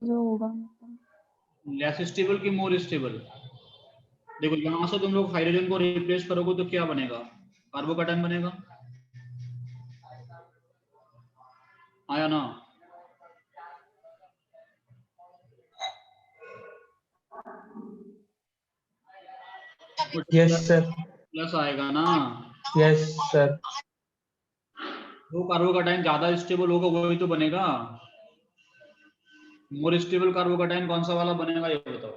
जो होगा less stable की मोर स्टेबल। देखो यहाँ से तुम लोग हाइड्रोजन को रिप्लेस करोगे तो क्या बनेगा, कार्बोकैटायन बनेगा, आया ना। Yes sir. प्लस आएगा ना। Yes sir. वो कार्बोकैटायन ज्यादा स्टेबल होगा वही तो बनेगा। मोर स्टेबल कार्बोकैटायन कौन सा वाला बनेगा ये बताओ,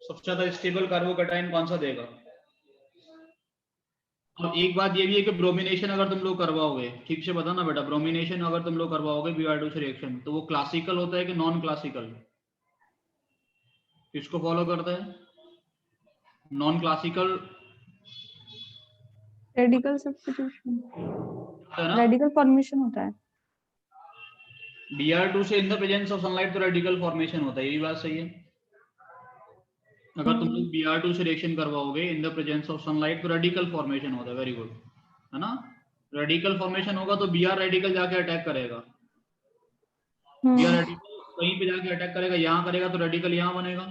सबसे ज्यादा स्टेबल कार्बोकैटायन कौन सा देगा। और एक बात ये भी है कि ब्रोमिनेशन अगर तुम लोग करवाओगे, ठीक से बताना बेटा, ब्रोमिनेशन अगर तुम लोग करवाओगे Br2 से रिएक्शन तो वो क्लासिकल होता है कि नॉन क्लासिकल, किसको फॉलो करता है, नॉन क्लासिकल रेडिकल सब्स्टिट्यूशन, है ना। रेडिकल फॉर्मेशन होता है। Br2 से in the presence of sunlight तो रेडिकल फॉर्मेशन होता है, यही बात सही है। अगर तुम लोग Br2 से रिएक्शन करवाओगे in the presence of sunlight तो रेडिकल फॉर्मेशन होता है, वेरी गुड, है ना। रेडिकल फॉर्मेशन होगा तो Br रेडिकल जाके अटैक करेगा, Br रेडिकल कहीं पे जाके अटैक करेगा, यहाँ करेगा तो रेडिकल यहाँ बनेगा।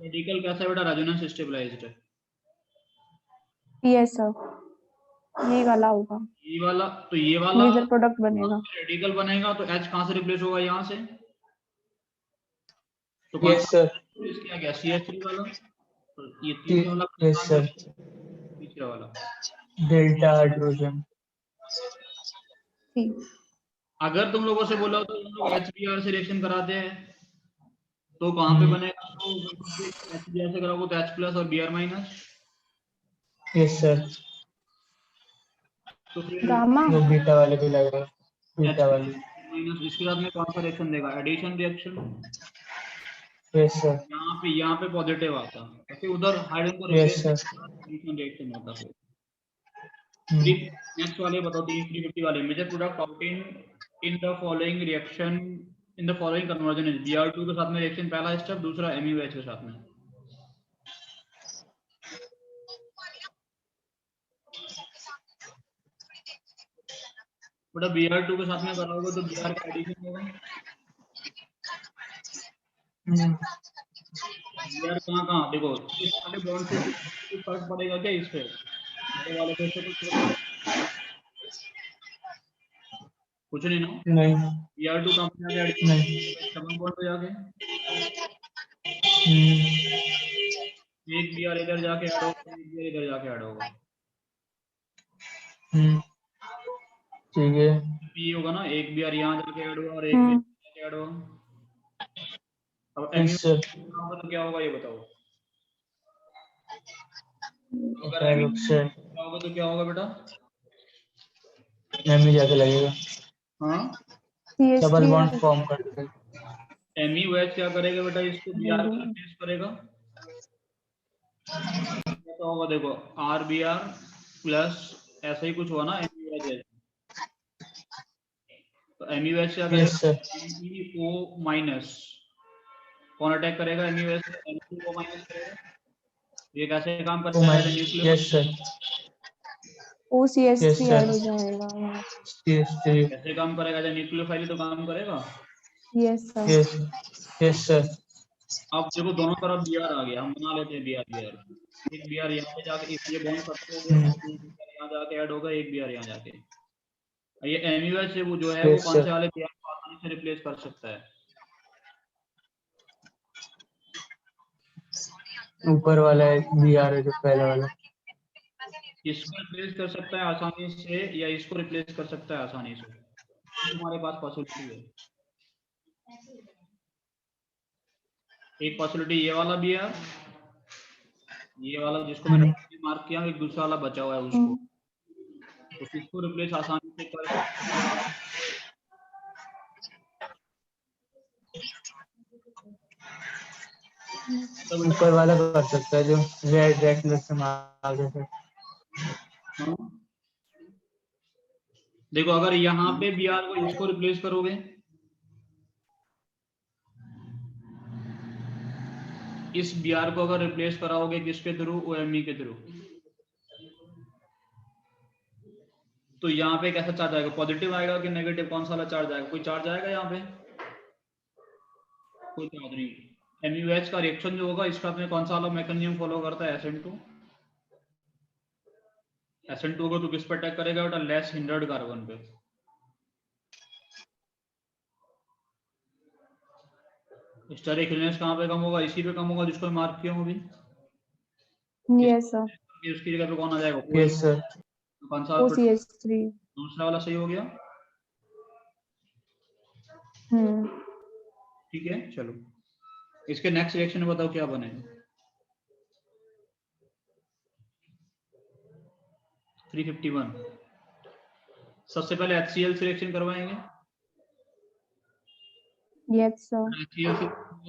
रेडिकल कैसा है बेटा, रेजोनेंस स्टेबलाइज्ड है। यस सर, ये वाला होगा, ये वाला, तो ये वाला मेजर प्रोडक्ट बनेगा। रेडिकल बनेगा तो H कहाँ से रिप्लेस होगा, यहाँ से। तो कौन यस सा सर। रिप्लेस किया गया, CH3 वाला। तो ये तीसरा वाला यस सर। तीसरा वाला डेल्टा हाइड्रोजन। ठीक, अगर तुम लोगों से बोला तो तुम लोग HBr से रिएक्शन कराते हैं तो कहाँ पे बनेगा, तो HBr से कराओगे तो H प्लस और Br माइनस। Yes sir. तो फिर गामा वो बीटा वाले भी लग रहे हैं, बीटा वाले। माइनस इसके साथ में कौन सा रिएक्शन देगा, एडिशन रिएक्शन। Yes sir. यहाँ पे पॉजिटिव आता तो फिर उधर हाइड्रोजन को yes replace sir. Addition reaction होता फिर। नेक्स्ट वाले बताओ, 350 वाले, major product obtain in the following reaction in the following conversion is. Br2 के साथ में रिएक्शन पहला स्टेप, दूसरा MuH के साथ में। बेटा Br2 के साथ में कराओगे तो Br का एडिशन होगा, Br कहाँ कहाँ देखो, इस वाले बॉन्ड से कुछ फर्क पड़ेगा क्या इस पे, ये वाले पे से कुछ नहीं ना। नहीं। Br2 कहाँ पे जाके एडिशन, नहीं। डबल बॉन्ड पे जाके एक Br इधर जाके ऐड होगा, एक Br इधर जाके ऐड होगा, ठीक है। ये होगा ना, एक Br यहाँ जाके ऐड होगा और एक Br जाके ऐड होगा। अब यस सर। होगा तो क्या होगा ये बताओ, अगर पैरोक्साइड होगा तो क्या होगा बेटा, में जाके लगेगा, हाँ डबल बॉन्ड फॉर्म करते हैं। MuH क्या करेगा बेटा, इसको Br को रिप्लेस करेगा, तो होगा देखो RBr प्लस ऐसा ही कुछ हुआ ना MuH, तो MuH क्या यस करेगा, सर। NO माइनस, कौन अटैक करेगा MuH से, NO माइनस करेगा। ये कैसे काम करता है, nuclear yes sir. OCH3 add हो जाएगा। CH3। कैसे काम करेगा, जब न्यूक्लियोफाइल तो काम करेगा। Yes sir. Yes sir. अब देखो दोनों तरफ Br आ गया, हम बना लेते हैं Br एक Br यहाँ पे जाके ये बॉन्ड खत्म हो गया, यहाँ जाके ऐड होगा, एक Br यहाँ जाके, ये MuH से वो जो है वो कौन से वाले Br को आसानी से रिप्लेस कर सकता है, ऊपर वाला Br है जो पहला वाला, इसको रिप्लेस कर सकता है आसानी से या इसको रिप्लेस कर सकता है आसानी से, तुम्हारे पास पॉसिबिलिटी है। एक पॉसिबिलिटी ये वाला Br, ये वाला जिसको मैंने मार्क किया, एक दूसरा वाला बचा हुआ है उसको, तो इसको रिप्लेस आसानी से कर सकते हैं। ऊपर वाला कर सकता है जो रेड कलर से आगे से। देखो अगर यहाँ पे Br को इसको रिप्लेस करोगे, इस Br को अगर रिप्लेस कराओगे किसके थ्रू, OMe के थ्रू, तो यहाँ पे कैसा चार्ज आएगा, पॉजिटिव आएगा कि नेगेटिव, कौन सा वाला चार्ज आएगा? कोई चार्ज आएगा यहाँ पे? कोई चार्ज नहीं। MuH का रिएक्शन जो होगा इसका में कौन सा वाला मैकेनिज्म फॉलो करता है? SN2 को तो किस पर अटैक करेगा बेटा? लेस हिंडर्ड कार्बन पे। स्टेरिक हिलनेस कहाँ पे कम होगा? इसी पे कम होगा जिसको मार्क किया हूँ अभी। Yes sir. उसकी जगह पे कौन आ जाएगा? Yes sir. कौन सा? OCH3। दूसरा वाला सही हो गया। ठीक है, चलो इसके नेक्स्ट रिएक्शन में बताओ क्या बनेगा। 351। सबसे पहले HCl से रिएक्शन करवाएंगे। Yes sir. HCl से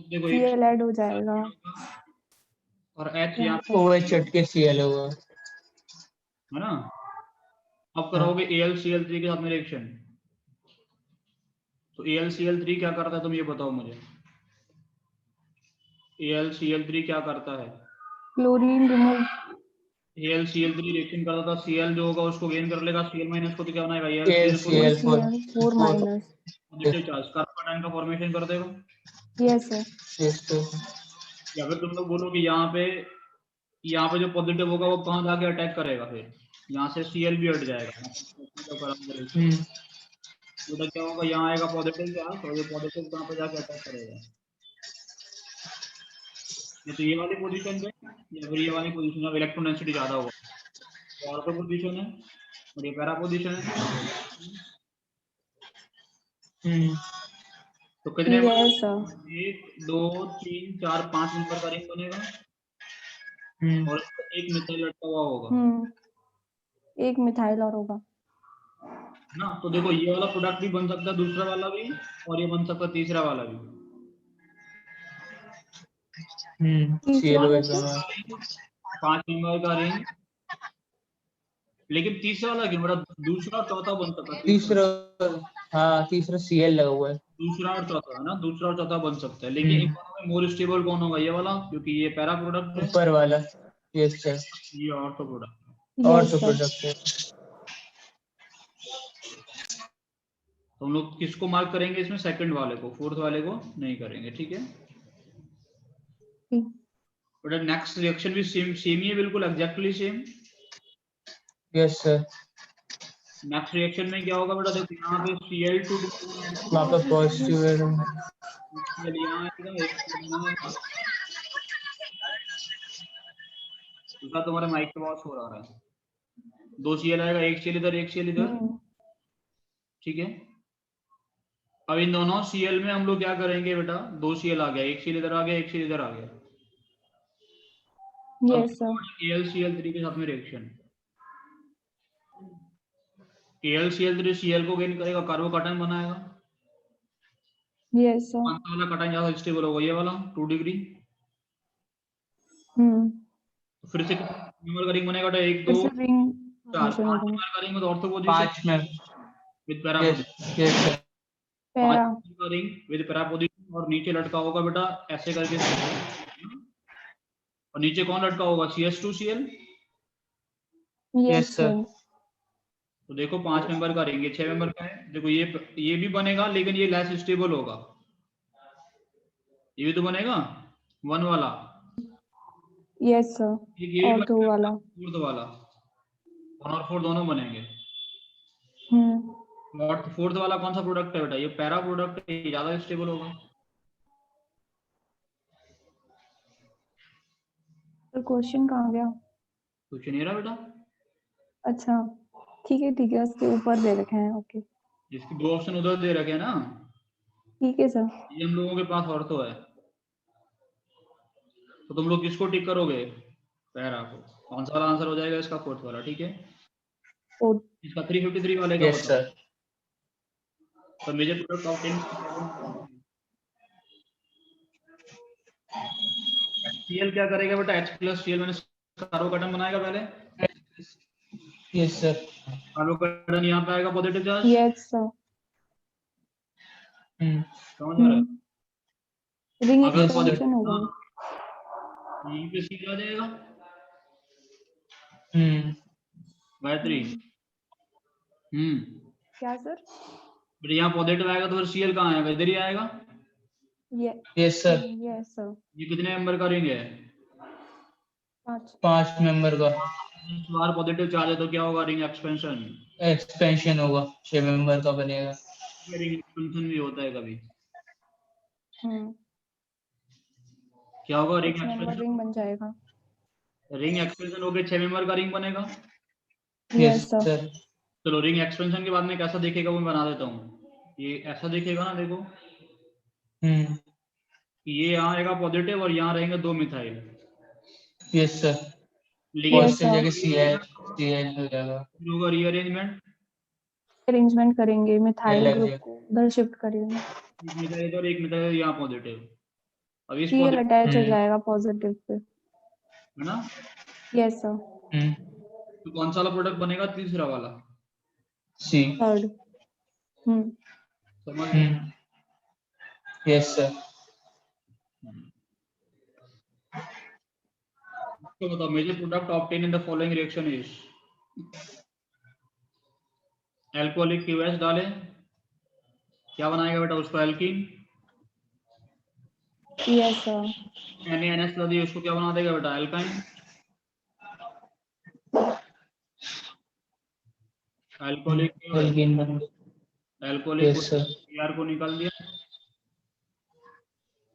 देखो Cl ऐड हो जाएगा और H यहाँ पे OH चटके Cl होगा, है ना। अब करोगे AlCl3 के साथ में रिएक्शन, तो AlCl3 क्या करता है तुम ये बताओ मुझे। AlCl3 क्या करता है? Chlorine remove. AlCl3 रिएक्शन करता था, Cl जो होगा उसको गेन कर लेगा, Cl माइनस को तो क्या बनाएगा? AlCl4 4 minus. Positive charge carbon ion का फॉर्मेशन कर देगा। Yes sir. Yes sir. या फिर तुम लोग बोलो कि यहाँ पे जो पॉजिटिव होगा वो कहाँ जाके अटैक करेगा? फिर यहाँ से Cl भी हट जाएगा। तो क्या होगा? यहाँ आएगा पॉजिटिव चार्ज और ये पॉजिटिव कहाँ पे जाके अटैक करेगा? या तो ये वाली पोजीशन पे या फिर ये वाली पोजीशन में इलेक्ट्रॉन डेंसिटी ज्यादा होगा, तो ऑर्थो पोजीशन है और ये पैरा पोजीशन है। तो कितने यस सर। 1 2 3 4 5 नंबर का रिंग बनेगा और एक मिथाइल लटका हुआ होगा एक मिथाइल और होगा ना। तो देखो ये वाला प्रोडक्ट भी बन सकता है, दूसरा वाला भी, और ये बन सकता है तीसरा वाला भी। तीसरा 5 नंबर का रिंग, लेकिन तीसरा वाला क्यों? मतलब दूसरा और चौथा बन सकता है। तीसरा, हाँ तीसरा Cl लगा हुआ है। दूसरा और चौथा है ना, दूसरा और चौथा बन सकता है, लेकिन इन दोनों में मोर स्टेबल कौन होगा? ये वाला, क्योंकि ये पैरा प्रोडक्ट है। ऊपर वाला। Yes sir. ये ऑर्थो प्रोडक्ट है। और यस तो सर। प्रोडक्ट है। तो हम लोग किसको मार्क करेंगे इसमें? सेकंड वाले को, फोर्थ वाले को नहीं करेंगे, ठीक है। बेटा नेक्स्ट रिएक्शन भी सेम ही है, बिल्कुल exactly same. Yes sir. Next reaction में क्या होगा बेटा? देखो यहाँ पे Cl2 वहाँ पे पॉजिटिव है। यहाँ आएगा, एक बनाएगा। दूसरा तुम्हारे माइक पे वॉश हो रहा है, 2 Cl आएगा, एक Cl इधर एक Cl इधर, ठीक है। अब इन दोनों Cl में हम लोग क्या करेंगे बेटा? 2 Cl आ गया, एक Cl इधर आ गया, एक Cl इधर आ गया। Yes sir. AlCl3 के साथ में रिएक्शन, AlCl3 Cl को गेन करेगा, कार्बोकैटायन बनाएगा। Yes sir. कौन सा वाला कटायन ज्यादा स्टेबल होगा? ये वाला 2 डिग्री। तो फिर से नंबर का रिंग बनेगा? 1 2 4 5 नंबर का रिंग में ऑर्थो पोजीशन 5 में with para position. Yes sir. Para का रिंग विद पैरा पोजीशन और नीचे लटका होगा बेटा ऐसे करके, और नीचे कौन लटका होगा? CH2Cl। Yes sir. तो देखो 5 मेंबर का रिंग, ये 6 मेंबर का है। देखो ये भी बनेगा, लेकिन ये लेस स्टेबल होगा। ये भी तो बनेगा 1 वाला। Yes sir. ये और 2 वाला। 4th वाला 1 और 4 दोनों बनेंगे। और 4th वाला कौन सा प्रोडक्ट है बेटा? ये पैरा प्रोडक्ट है, ज्यादा स्टेबल होगा। तो क्वेश्चन कहाँ गया? कुछ नहीं रहा बेटा, अच्छा ठीक है उसके ऊपर दे रखे हैं। ओके इसके 2 ऑप्शन उधर दे रखे हैं ना। ठीक है सर। ये हम लोगों के पास ऑर्थो है, तो तुम लोग किसको टिक करोगे? पैरा को। कौन सा वाला आंसर हो जाएगा इसका? 4th वाला, ठीक है। इसका 353 वाले का यस बताओ। सर। तो मेजर प्रोडक्ट ऑफ 10 HCl क्या करेगा बेटा? H+Cl मैंने कार्बोकैटायन बनाएगा पहले। Yes sir. कार्बोकैटायन यहाँ पे आएगा पॉजिटिव चार्ज। Yes sir. समझ आ रहा है? रिंग अगर एक्सपेंशन होगा। यहीं पे C आ जाएगा। गायत्री क्या सर? बट यहाँ पॉजिटिव आएगा तो फिर सीएल कहाँ आएगा? इधर ही आएगा। ये यस सर, यस सर। ये कितने मेंबर का रिंग है? 5। 5 मेंबर का बार पॉजिटिव चार्ज है तो क्या होगा? Ring expansion. एक्सपेंशन होगा, 6 मेंबर का बनेगा। रिंग एक्सपेंशन भी होता है कभी। क्या होगा? Ring 6 member expansion. रिंग बन जाएगा। रिंग एक्सपेंशन हो गया, 6 मेंबर का रिंग बनेगा। Yes yes sir. सर। चलो रिंग एक्सपेंशन के बाद में कैसा दिखेगा वो मैं बना देता हूँ। ये ऐसा दिखेगा ना, देखो ये यहाँ रहेगा पॉजिटिव और यहाँ रहेंगे 2 मिथाइल। Yes sir. लेकिन Yes, पॉजिटिव sir. जगह CH हो जाएगा। होगा रीअरेंजमेंट। अरेंजमेंट करेंगे, मिथाइल अलग ग्रुप जगह। को उधर शिफ्ट करेंगे। एक मिथाइल इधर, एक मिथाइल यहाँ पॉजिटिव। अब इस सीएल पॉजिटिव अटैच हो जाएगा पॉजिटिव पे। है ना, यस सर। तो कौन सा वाला प्रोडक्ट बनेगा? तीसरा वाला, सी। थर्ड। समझ गए? Yes sir. तो बताओ, major product obtain in the following reaction is. Alcoholic क्यूएस डालें, क्या बनाएगा बेटा उसको? एल्कीन। Yes sir. NaNH लगा दिया, उसको क्या बना देगा बेटा? एल्काइन। एल्कोहलिक एल्कीन बन गया। Alcoholic yes sir. Br को निकाल दिया,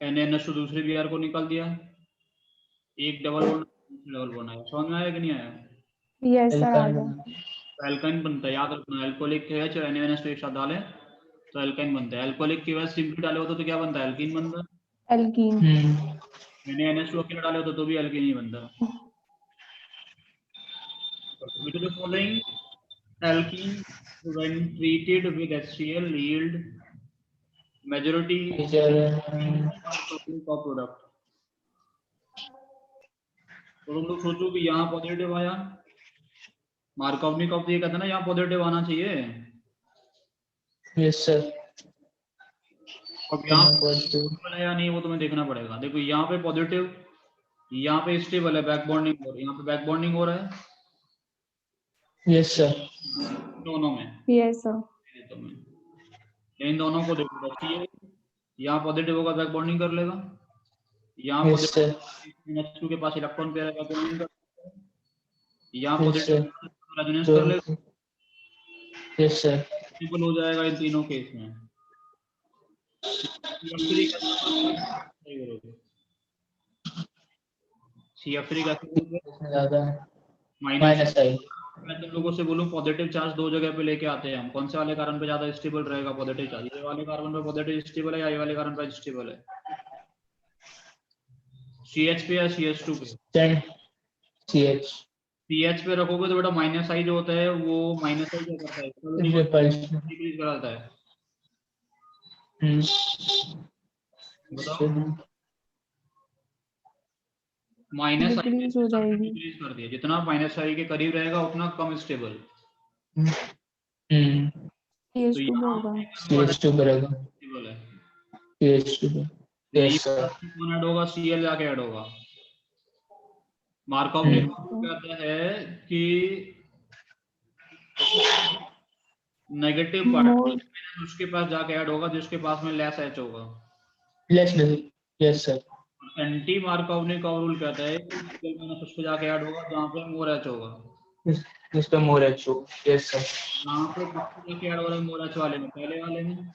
NaNH तो दूसरे Br को निकाल दिया, एक डबल बॉन्ड डबल बॉन्ड आया। समझ में आया कि नहीं आया? यस सर आ एल्काइन गया। बना। तो एल्काइन बनता है, याद रखना। एल्कोहलिक KH और NaNH एक साथ डालें तो एल्काइन बनता है। एल्कोहलिक KH सिंपली डाले होते तो क्या बनता है? एल्कीन बनता है। एल्कीन। NaNH को अकेला डाले होते तो भी एल्कीन ही बनता है। Which of the following alkene when treated with HCl yield majority of product? तो तुम लोग सोचो कि यहाँ पॉजिटिव आया, मार्कोवनिकॉफ ये कहता है ना यहाँ पॉजिटिव आना चाहिए। Yes sir. अब यहाँ पॉजिटिव है या नहीं वो तुम्हें देखना पड़ेगा। देखो यहाँ पे पॉजिटिव, यहाँ पे स्टेबल है, बैक बॉन्डिंग हो रही है, यहाँ पे बैक बॉन्डिंग हो रहा है। Yes sir. दोनों में यस सर। इन दोनों को देखो, यहाँ पॉजिटिव होगा बैक बॉन्डिंग कर लेगा, यहाँ यस सर। पॉजिटिव के पास इलेक्ट्रॉन पेयर है, बैक बॉन्डिंग कर लेगा, यहाँ यस पॉजिटिव सर। रेजोनेंस कर लेगा, यस सर। स्टेबल हो जाएगा इन तीनों केस में। CF3 का ज्यादा है माइनस। -i। मैं तुम लोगों से बोलूं पॉजिटिव चार्ज दो जगह पे लेके आते हैं हम, कौन से वाले कार्बन पे ज्यादा स्टेबल रहेगा पॉजिटिव चार्ज? ये वाले कार्बन पे पॉजिटिव स्टेबल है या ये वाले कार्बन पे स्टेबल है? CH पे या CH2 पे? CH। CH पे रखोगे तो बेटा -i जो होता है वो -i क्या करता है? रिपल्शन। डिक्रीज कराता है। बताओ। -i डिक्रीज हो जाएगी। डिक्रीज कर दिया, जितना -i के करीब रहेगा उतना कम स्टेबल। तो CH2 यहाँ होगा। CH2 बनेगा। स्टेबल है। CH2। यही यस सर। कौन ऐड होगा? Cl जाके ऐड होगा। मार्कोव कहता है कि नेगेटिव मोर पार्ट उसके पास जाके ऐड होगा जिसके पास में लेस H होगा। लेस नहीं। Yes sir. एंटी मार्कोवनिक रूल कहता है कि Cl- उस पे जाके ऐड होगा जहाँ पे मोर H होगा। जिस पे मोर एच हो। Yes sir. यहाँ पे किसके जाके ऐड हो रहा है? मोर H वाले में, पहले वाले में।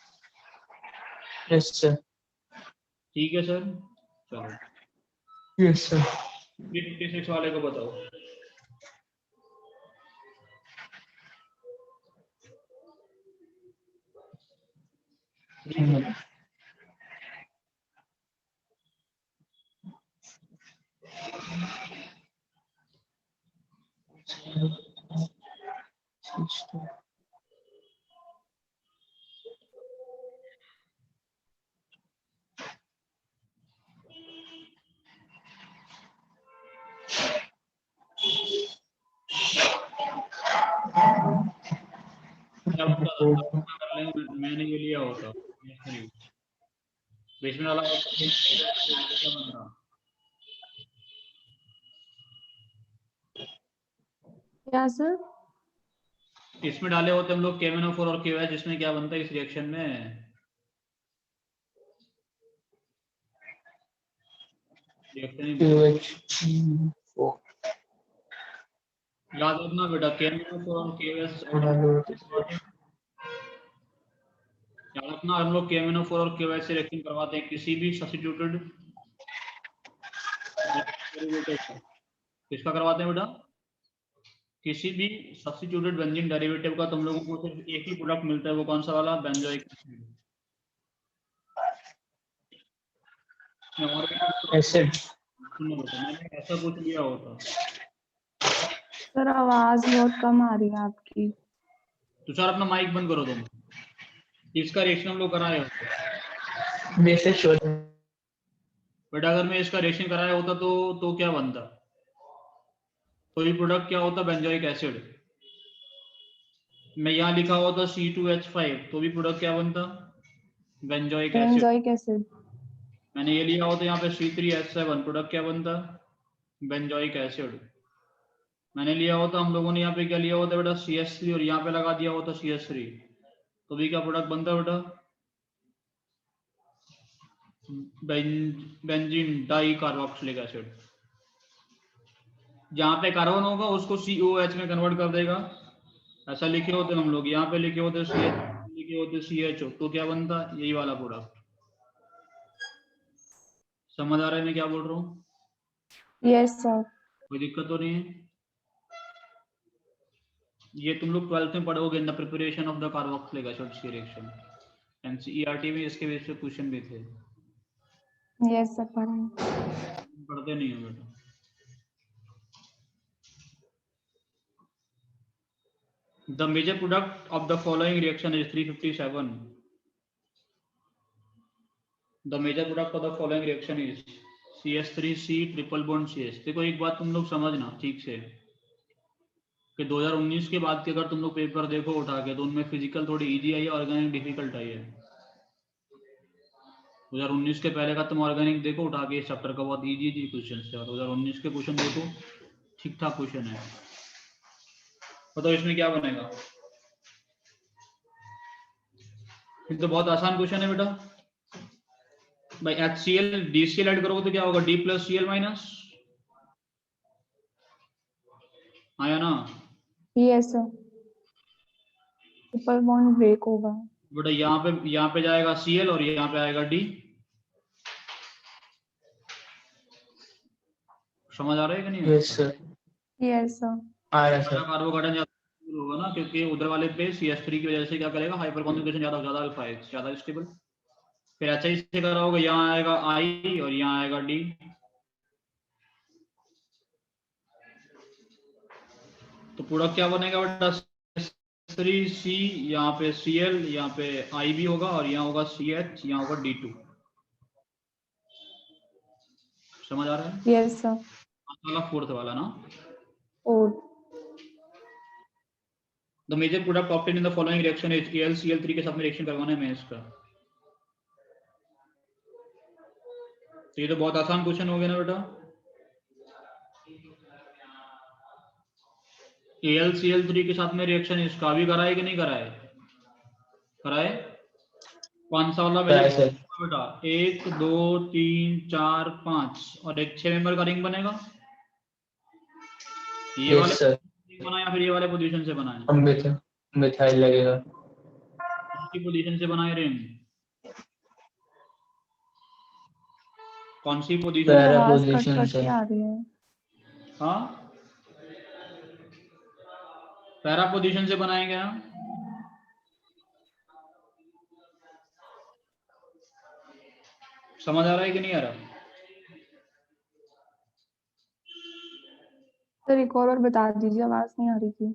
Yes sir. ठीक है सर, चलो यस सर। 356 वाले को बताओ। क्या बता दो, कर लेंगे, मैंने ये लिया होता बेसमेंट वाला क्या बन रहा? क्या सर? इसमें डाले होते हम लोग KMnO4 और KOH, जिसमें क्या बनता है इस रिएक्शन में? QH4 याद रखना बेटा, KMnO4 और KOH याद रखना, हम लोग KMnO4 और KOH से रिएक्शन करवाते हैं किसी भी सब्स्टिट्यूटेड डेरिवेटिव का। किसका करवाते हैं बेटा? किसी भी सब्स्टिट्यूटेड बेंजीन डेरिवेटिव का तुम लोगों को सिर्फ एक ही प्रोडक्ट मिलता है, वो कौन सा वाला? Benzoic acid. एसिड। सुनो बेटा, मैंने ऐसा कुछ लिया होता। सर आवाज बहुत कम आ रही है आपकी। तुषार अपना माइक बंद करो तुम। इसका रिएक्शन हम लोग कराए होते। बेसिक शोध। बेटा अगर मैं इसका रिएक्शन कराया होता तो क्या बनता? कोई प्रोडक्ट क्या होता? Benzoic acid. मैं यहाँ लिखा होता C2H5, तो भी प्रोडक्ट क्या बनता? Benzoic acid. Benzoic acid. मैंने ये लिया होता यहाँ पे C3H7, प्रोडक्ट क्या बनता? Benzoic acid. मैंने लिया होता, हम लोगों ने यहाँ पे क्या लिया होता बेटा? CH3, और यहाँ पे लगा दिया होता CH3, तो भी क्या प्रोडक्ट बनता बेटा? Benzene di carboxylic acid. जहाँ पे कार्बन होगा उसको COH में कन्वर्ट कर देगा, ऐसा लिखे होते हम लोग। यहाँ पे लिखे होते CH, लिखे होते CHO, तो क्या बनता? यही वाला प्रोडक्ट। समझ आ रहा है मैं क्या बोल रहा हूँ? Yes sir. कोई दिक्कत तो नहीं है? ये तुम लोग 12th में पढ़ोगे, in the preparation of the carboxylic acid reaction. NCERT में इसके बेस पे क्वेश्चन भी थे। यस सर पढ़ें। पढ़ते नहीं हो बेटा। The major product of the following reaction is 357. The major product of the following reaction is CH3C triple bond CH। देखो एक बात तुम लोग समझना ठीक से, कि 2019 के बाद के अगर तुम लोग पेपर देखो उठा के, तो उनमें फिजिकल थोड़ी इजी आई है, ऑर्गेनिक डिफिकल्ट आई है। 2019 के पहले का तुम ऑर्गेनिक देखो उठा के, इस चैप्टर का बहुत इजी क्वेश्चन है, और 2019 के क्वेश्चन देखो ठीक ठाक क्वेश्चन है। बताओ इसमें क्या बनेगा? ये तो बहुत आसान क्वेश्चन है बेटा भाई। HCl DCl ऐड करोगे तो क्या होगा? D प्लस Cl माइनस, आया ना yes sir. Triple bond break होगा बेटा। यहाँ पे जाएगा Cl और यहाँ पे आएगा D। समझ आ रहा है कि नहीं? Yes sir. Yes sir. आ रहा सर। कार्बोकार्बन ज्यादा होगा ना, क्योंकि उधर वाले पे CH3 की वजह से क्या करेगा? हाइपर कॉन्जुगेशन ज्यादा अल्फा है, ज्यादा स्टेबल। फिर HI से करा होगा, यहाँ आएगा I और यहाँ आएगा D। तो प्रोडक्ट क्या बनेगा बेटा? CH3C, यहाँ पे Cl, यहाँ पे I भी होगा, और यहाँ होगा CH, यहाँ होगा D2। समझ आ रहा है? Yes sir. वाला फोर्थ वाला ना। और the major product obtain in the following reaction is AlCl3 के साथ में रिएक्शन करवाना है मैं इसका। तो ये तो बहुत आसान क्वेश्चन हो गया ना बेटा। AlCl3 के साथ में रिएक्शन इसका भी कराए कि नहीं कराए? कराए। कौन सा वाला बेटा? 1 2 3 4 5 और एक 6 मेंबर का रिंग बनेगा। ये वाले बनाया, फिर ये वाले पोजीशन से बनाया, मिथाइल लगेगा। इसकी पोजीशन से बनाए रिंग। कौन सी पोजीशन? पैरा आवाज कट पोजीशन कट से। के आ रही है। हाँ, पैरा पोजीशन से बनाएंगे ना। समझ आ रहा है कि नहीं आ रहा? सर एक और बता दीजिए, आवाज नहीं आ रही थी।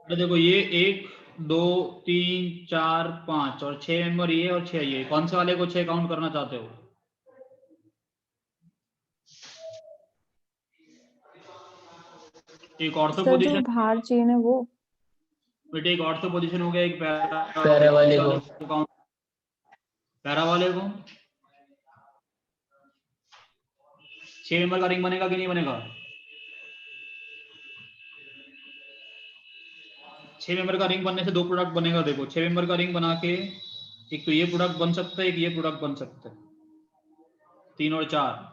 अरे देखो, ये 1 2 3 4 5 और 6 मेंबर ये और 6 ये। कौन से वाले को 6 काउंट करना चाहते हो? एक ऑर्थो सर जो पोजीशन, बाहर चेन है वो। बेटे एक ऑर्थो पोजीशन हो गया, एक पैरा वाले को। पैरा वाले को 6 मेंबर का रिंग बनेगा कि नहीं बनेगा? 6 मेंबर का रिंग बनने से 2 प्रोडक्ट बनेगा। देखो 6 मेंबर का रिंग बना के एक तो ये प्रोडक्ट बन सकता है, एक ये प्रोडक्ट बन सकता है, 3 और 4।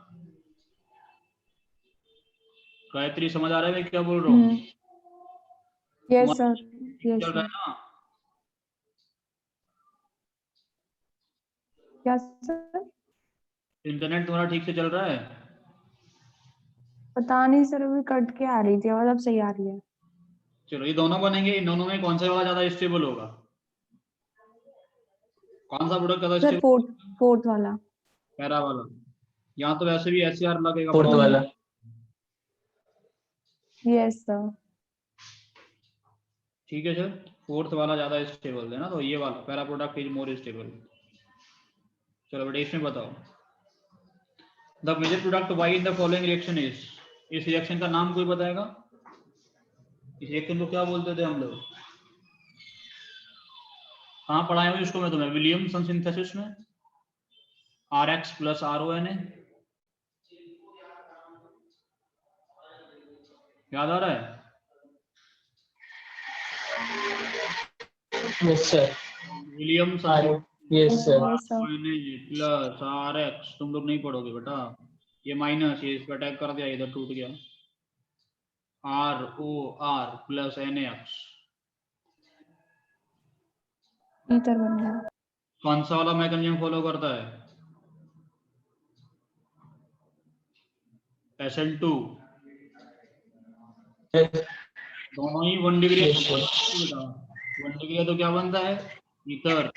गायत्री समझ आ रहा है मैं क्या बोल रहा हूँ? यस सर, यस चल रहा सर। है ना? क्या सर? इंटरनेट तुम्हारा ठीक से चल रहा है? पता नहीं सर, अभी कट के आ रही थी आवाज, अब सही आ रही है। चलो ये दोनों बनेंगे, इन दोनों में कौन सा वाला ज्यादा स्टेबल होगा? कौन सा प्रोडक्ट ज्यादा सर स्टेबल? फोर्थ वाला। पैरा वाला। यहाँ तो वैसे भी एससीआर लगेगा फोर्थ प्रॉब्लम। वाला। Yes sir. ठीक है सर, फोर्थ वाला ज्यादा स्टेबल है ना, तो ये वाला para product is more stable. चलो बेटा इसमें बताओ, the major product Y in the following reaction is. इस रिएक्शन का नाम कोई बताएगा? इस रिएक्शन को क्या बोलते थे हम लोग? कहाँ पढ़ाया हूँ इसको मैं तुम्हें? विलियमसन सिंथेसिस में, RX + RONA। याद आ रहा है? Yes sir. Williamson yes sir. Yes sir. + RX। तुम लोग नहीं पढ़ोगे बेटा, ये माइनस, ये इस पर अटैक कर दिया, इधर टूट गया। ROR + NaX। ईथर बन गया। कौन सा वाला मैकेनिज्म फॉलो करता है? SN2। दोनों ही 1 डिग्री। Yes, sir. 1 डिग्री है तो क्या बनता है? ईथर।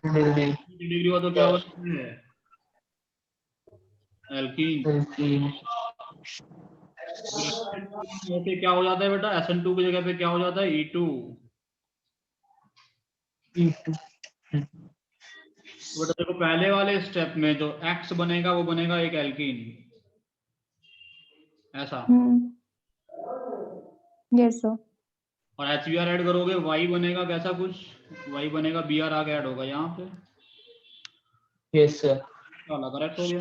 3 डिग्री हो तो क्या बनता है? एल्कीन। फिर क्या हो जाता है बेटा? SN2 की जगह पे क्या हो जाता है? E2। बेटा देखो पहले वाले स्टेप में जो X बनेगा वो बनेगा एक एल्कीन, ऐसा। Yes sir. और HBr ऐड करोगे Y बनेगा कैसा कुछ? Y बनेगा Br आगे ऐड होगा यहाँ पे। Yes sir. वाला करेक्ट हो गया।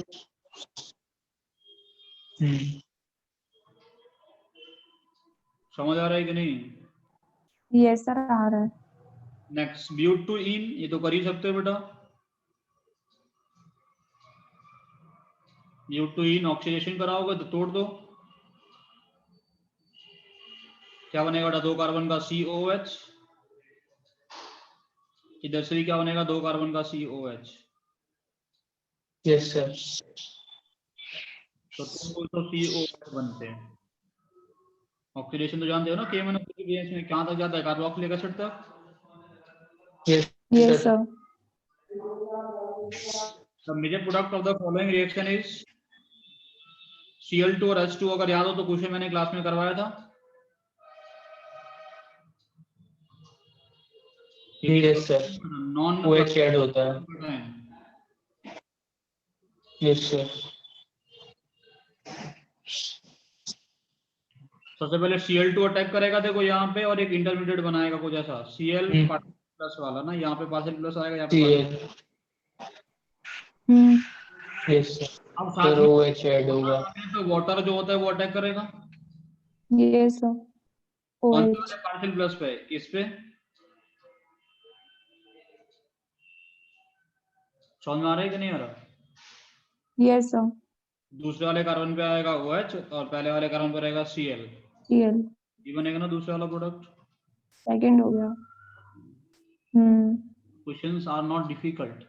समझ आ रहा है कि नहीं? यस सर, आ रहा है। नेक्स्ट ब्यूट-टू-ईन, ये तो कर ही सकते हो बेटा। ब्यूट-टू-ईन ऑक्सीडेशन कराओगे तो तोड़ दो, क्या बनेगा बेटा? 2 कार्बन का COH। इधर से भी क्या बनेगा? 2 कार्बन का COH। Yes sir. तो 2 तो COH बनते हैं। ऑक्सीडेशन तो जानते हो ना, K- की केस में कहां तक जाता है? कार्बोक्सिलिक एसिड तक। Yes sir. The major product of the following reaction is Cl2 और H2। अगर याद हो तो क्वेश्चन मैंने क्लास में करवाया था। Yes sir. Non OH add होता है। Yes sir. सबसे पहले Cl2 अटैक करेगा देखो यहाँ पे, और एक इंटरमीडिएट बनाएगा कुछ ऐसा, Cl प्लस वाला ना, यहाँ पे पार्शियल प्लस आएगा, यहाँ पे यस सर। अब फिर साथ में OH ऐड होगा। तो वाटर जो होता है वो अटैक करेगा। Yes sir. कौन OH। सा पार्शियल प्लस पे? किस पे? समझ में आ रहा है कि नहीं आ रहा? Yes sir. दूसरे वाले कार्बन पे आएगा OH और पहले वाले कार्बन पे रहेगा Cl। Cl। ये बनेगा ना दूसरा वाला प्रोडक्ट। सेकंड हो गया। क्वेश्चंस आर नॉट डिफिकल्ट,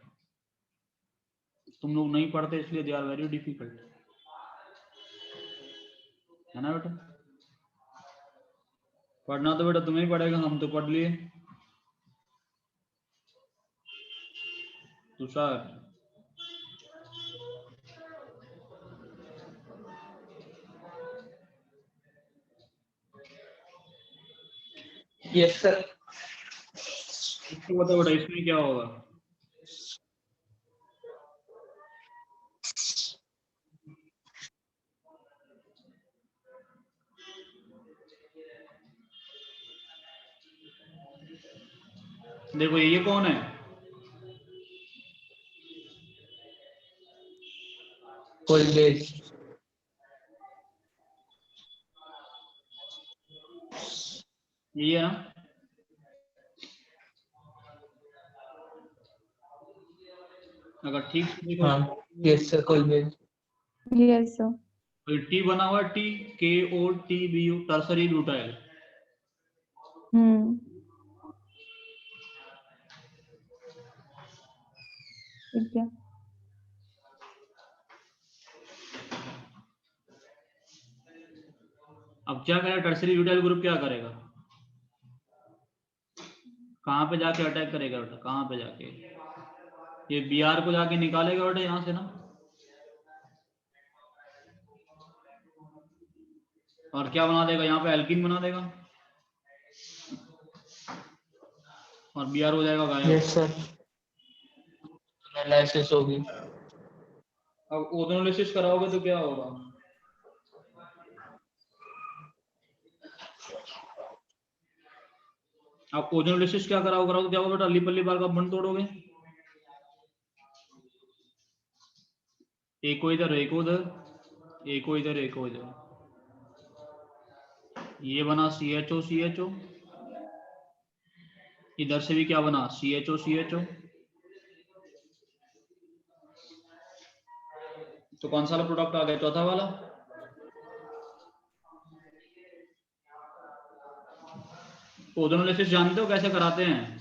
तुम लोग नहीं पढ़ते इसलिए दे आर वेरी डिफिकल्ट, है ना बेटा? पढ़ना तो बेटा तुम्हें ही पड़ेगा, हम तो पढ़ लिए। Tushar yes sir. इसको बताओ बेटा, इसमें क्या होगा? देखो ये कौन है? कोलगेट। ये है ना? अगर ठीक से देखो हाँ यस सर कोई भी यस सर। तो टी बना हुआ T K O T B U tertiary butyl. ठीक है। अब क्या करेगा टर्सरी ब्यूटाइल ग्रुप, क्या करेगा, कहाँ पे जाके अटैक करेगा बेटा, कहाँ पे जाके, ये बी आर को जाके निकालेगा बेटा यहाँ से ना, और क्या बना देगा यहाँ पे, एल्कीन बना देगा और बी आर हो जाएगा गायब। यस सर एनालिसिस होगी। अब ओजोनोलिसिस कराओगे तो क्या होगा, आप ओजोनोलिसिस क्या कराओ तो क्या होगा बेटा, अली पल्ली बार का बंद तोड़ोगे, एक को इधर एक को उधर, एक को इधर एक को इधर, ये बना सी एच ओ, इधर से भी क्या बना सी एच ओ, तो कौन सा वाला प्रोडक्ट आ गया, चौथा वाला। ओजोनोलिसिस जानते हो कैसे कराते हैं,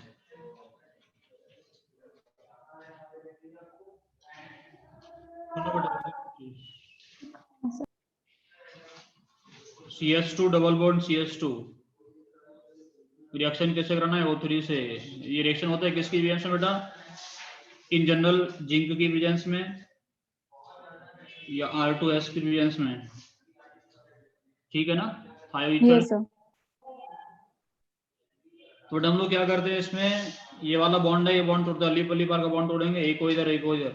CH2 double bond CH2 reaction कैसे करना है O3 से, ये रिएक्शन होता है किसकी प्रेजेंस में बेटा, इन जनरल जिंक की प्रेजेंस में या R2S की प्रेजेंस में, ठीक है ना, थायोइथर। Yes sir. तो हम लोग क्या करते हैं इसमें, ये वाला बॉन्ड है, ये बॉन्ड तोड़ते हैं, अली पल्ली पार का बॉन्ड तोड़ेंगे, एक को इधर एक को इधर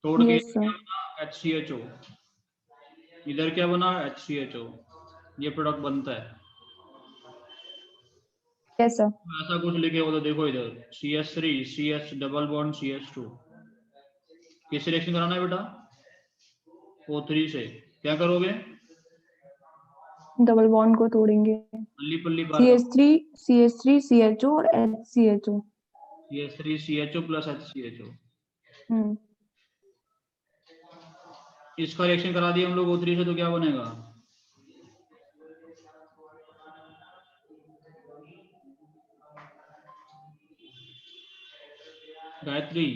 तोड़ के यस सर। HCHO, इधर क्या बना HCHO, ये प्रोडक्ट बनता है। Yes sir. ऐसा कुछ लिखे हो तो देखो इधर CH3 CH double bond CH2, किस रिएक्शन कराना है बेटा, O3 से, क्या करोगे, डबल बॉन्ड को तोड़ेंगे। अली पल्ली पार का CH3 CHO और HCHO। CH3 CHO plus HCHO, इसका रिएक्शन करा दिया हम लोग O3 से, तो क्या बनेगा, गायत्री,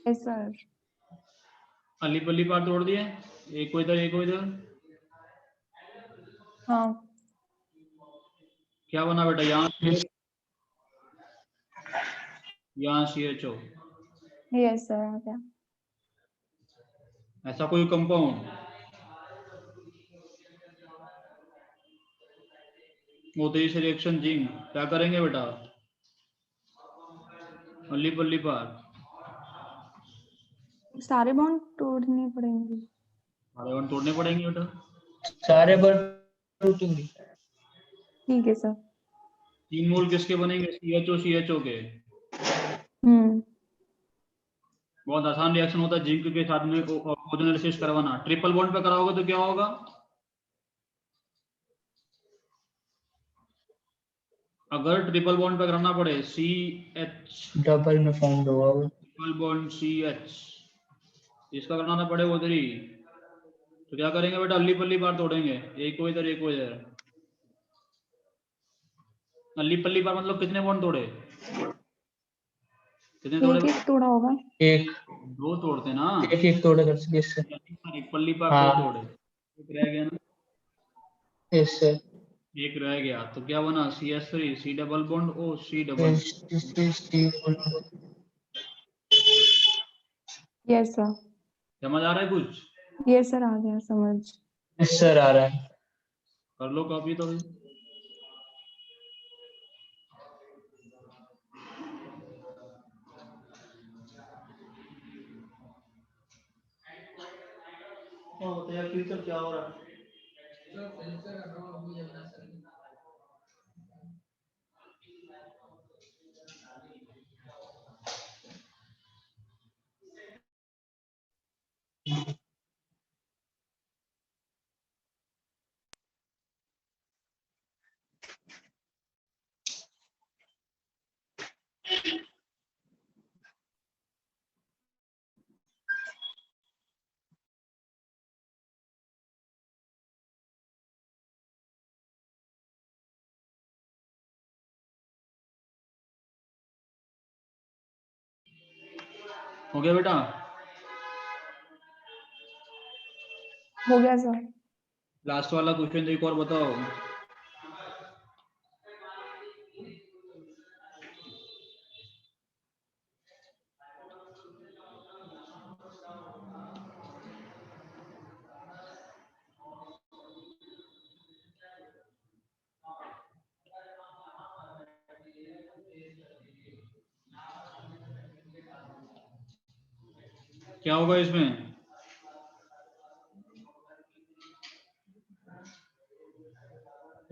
यस सर। अली पल्ली पार तोड़ दिए, एक को इधर एक को इधर, हाँ। क्या बना बेटा, यहाँ CHO, यस सर आ गया। ऐसा कोई कंपाउंड O3 से रिएक्शन जिंक, क्या करेंगे बेटा, अली पल्ली पार, सारे बॉन्ड तोड़ने पड़ेंगे। सारे बॉन्ड तोड़ने पड़ेंगे बेटा, सारे पर टूटेंगे। ठीक है सर। 3 मोल किसके बनेंगे, CHO के। बहुत आसान रिएक्शन होता है जिंक के साथ में ओजोनोलिसिस करवाना, ट्रिपल बॉन्ड पे कराओगे तो क्या होगा, अगर ट्रिपल बॉन्ड पे कराना पड़े CH डबल में फाउंड होगा वो। ट्रिपल बॉन्ड CH, इसका कराना पड़े O3, तो क्या करेंगे बेटा, अल्ली पल्ली बार तोड़ेंगे, एक को इधर एक को इधर, अल्ली पल्ली बार मतलब कितने बॉन्ड तोड़े, कितने तोड़े, एक तोड़ा होगा। एक दो तोड़ते ना, एक तोड़े कर सके इससे। एक पल्ली बार हाँ दो तोड़े, एक रह गया ना, इससे एक रह गया, तो क्या बना CH3 C double bond O C double, yes sir. समझ आ रहा है कुछ, यस सर आ गया समझ। यस सर आ रहा है। कर लो कॉपी तो भी। यार फ्यूचर क्या हो रहा है, हो गया बेटा? हो गया सर। लास्ट वाला क्वेश्चन एक और बताओ। क्या होगा इसमें?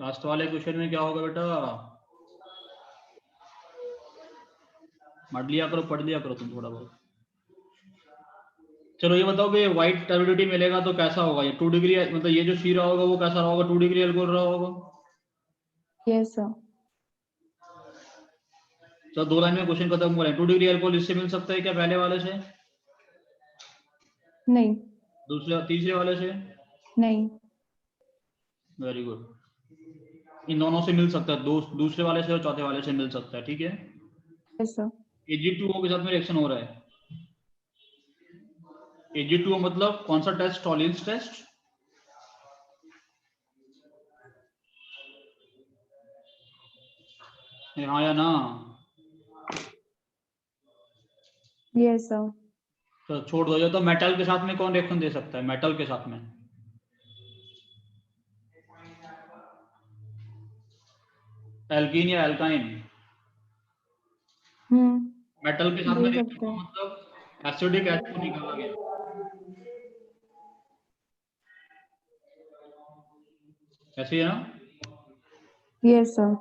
लास्ट वाले क्वेश्चन में क्या होगा बेटा? पढ़ लिया करो, पढ़ लिया करो तुम थोड़ा बहुत। चलो ये बताओ कि व्हाइट टर्बिडिटी मिलेगा तो कैसा होगा? ये 2 डिग्री, मतलब ये जो सी रहा होगा वो कैसा रहा होगा? 2 डिग्री एल्कोहल रहा होगा। Yes sir. तो 2 लाइन में क्वेश्चन खत्म हो रहा है। 2 डिग्री एल्कोहल इससे मिल सकता है क्या? पहले वाले से? नहीं। दूसरे तीसरे वाले से? नहीं। Very good. इन दोनों से मिल सकता है, दूसरे वाले से और चौथे वाले से मिल सकता है। ठीक है। Yes sir. Ag2O के साथ में रिएक्शन हो रहा है। Ag2O मतलब कौन सा टेस्ट? टॉलिंस टेस्ट। हाँ या ना? Yes sir. तो छोड़ दो। ये तो मेटल के साथ में कौन रिएक्शन दे सकता है? मेटल के साथ में एल्कीन या एल्काइन? मेटल के साथ में दे रिएक्शन सकते का हैं। मतलब एसिडिक H2 निकाला गया। ऐसे है ना? Yes sir.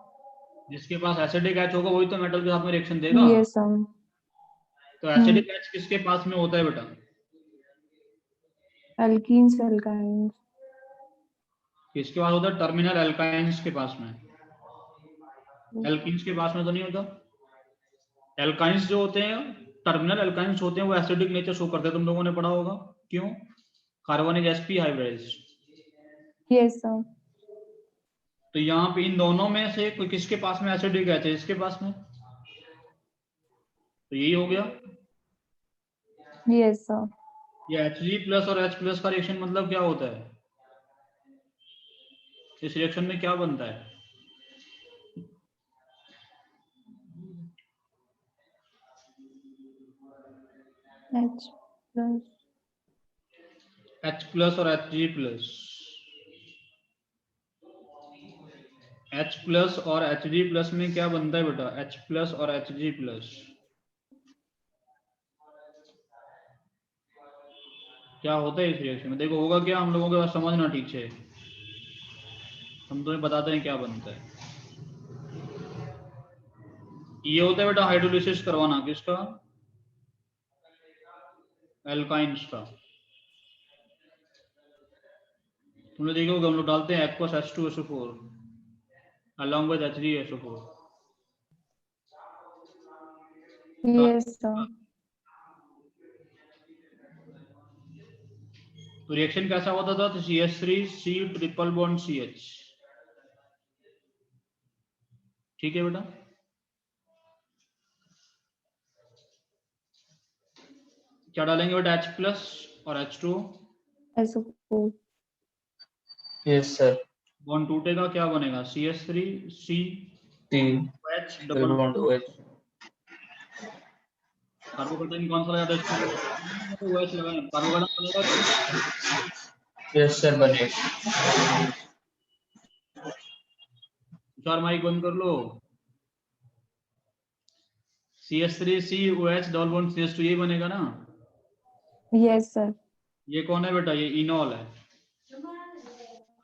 जिसके पास एसिडिक H होगा वही तो मेटल के साथ में रिएक्शन देगा। Yes sir. तो एसिडिक H किसके पास में होता है बेटा? Alkenes alkynes. किसके पास होता है? टर्मिनल एल्काइंस के पास में। एल्कीन्स के पास में तो नहीं होता। एल्काइंस जो होते हैं, टर्मिनल एल्काइंस होते हैं, वो एसिडिक नेचर शो करते हैं। तुम लोगों ने पढ़ा होगा। क्यों? कार्बनिक sp हाइब्रिडाइज। Yes sir. तो यहाँ पे इन दोनों में से कोई किसके पास में एसिडिक है? इसके पास में। तो यही हो गया। Yes sir. ये Hg+ और H+ का रिएक्शन मतलब क्या होता है? इस रिएक्शन में क्या बनता है? H+ और Hg+। H+ और Hg+ में क्या बनता है बेटा? H+ और Hg+। क्या होता है इस रिएक्शन में? देखो होगा क्या, हम लोगों के पास समझना ठीक से। हम तुम्हें बताते हैं क्या बनता है। ये होता है बेटा हाइड्रोलिसिस करवाना। किसका? एल्काइंस का। तुमने देखा होगा हम लोग डालते हैं aqueous H2SO4 along with H3SO4। Yes sir. तो रिएक्शन कैसा होता था? तो CH3C ट्रिपल बॉन्ड CH। ठीक है बेटा। क्या डालेंगे बेटा? H+ और H2O। SO4। Yes sir. Bond टूटेगा, क्या बनेगा? CH3C T H double double bond OH। Carbocation कौन सा लगाया था इसमें? तो OH लगाया। कार्बोकेटाइन बनेगा। यस सर बनेगा। तुषार माइक बंद कर लो। CH3COH डबल बॉन्ड CH2 ये बनेगा ना? Yes sir. ये कौन है बेटा? ये इनॉल है।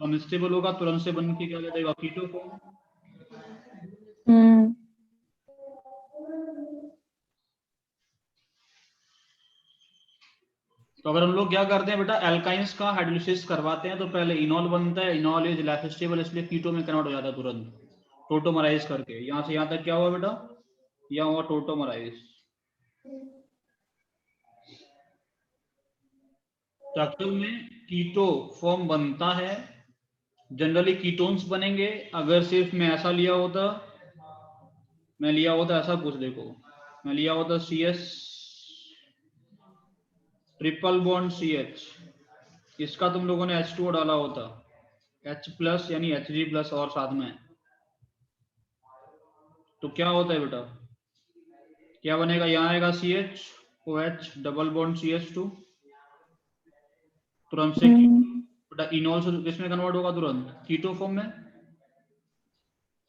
अनस्टेबल होगा तुरंत से बन के क्या देगा? Keto form. तो अगर हम लोग क्या करते हैं बेटा, एल्काइंस का हाइड्रोलिसिस करवाते हैं तो पहले इनॉल बनता है। इनॉल इज लेस स्टेबल, इसलिए कीटो में कन्वर्ट हो जाता है तुरंत टोटोमराइज करके। यहां से यहां तक क्या हुआ बेटा? यह हुआ टोटोमराइज। स्ट्रक्चर में कीटो फॉर्म बनता है। जनरली कीटोन्स बनेंगे। अगर सिर्फ मैं ऐसा लिया होता, मैं लिया होता ऐसा कुछ, देखो मैं लिया होता CS ट्रिपल बॉन्ड CH, इसका तुम लोगों ने H2O डाला होता, H प्लस यानी Hg+ और साथ में, तो क्या होता है बेटा, क्या बनेगा, यहाँ आएगा CH OH double bond CH2, तुरंत से बेटा इनॉल से किसमें कन्वर्ट होगा, तुरंत कीटो फॉर्म में,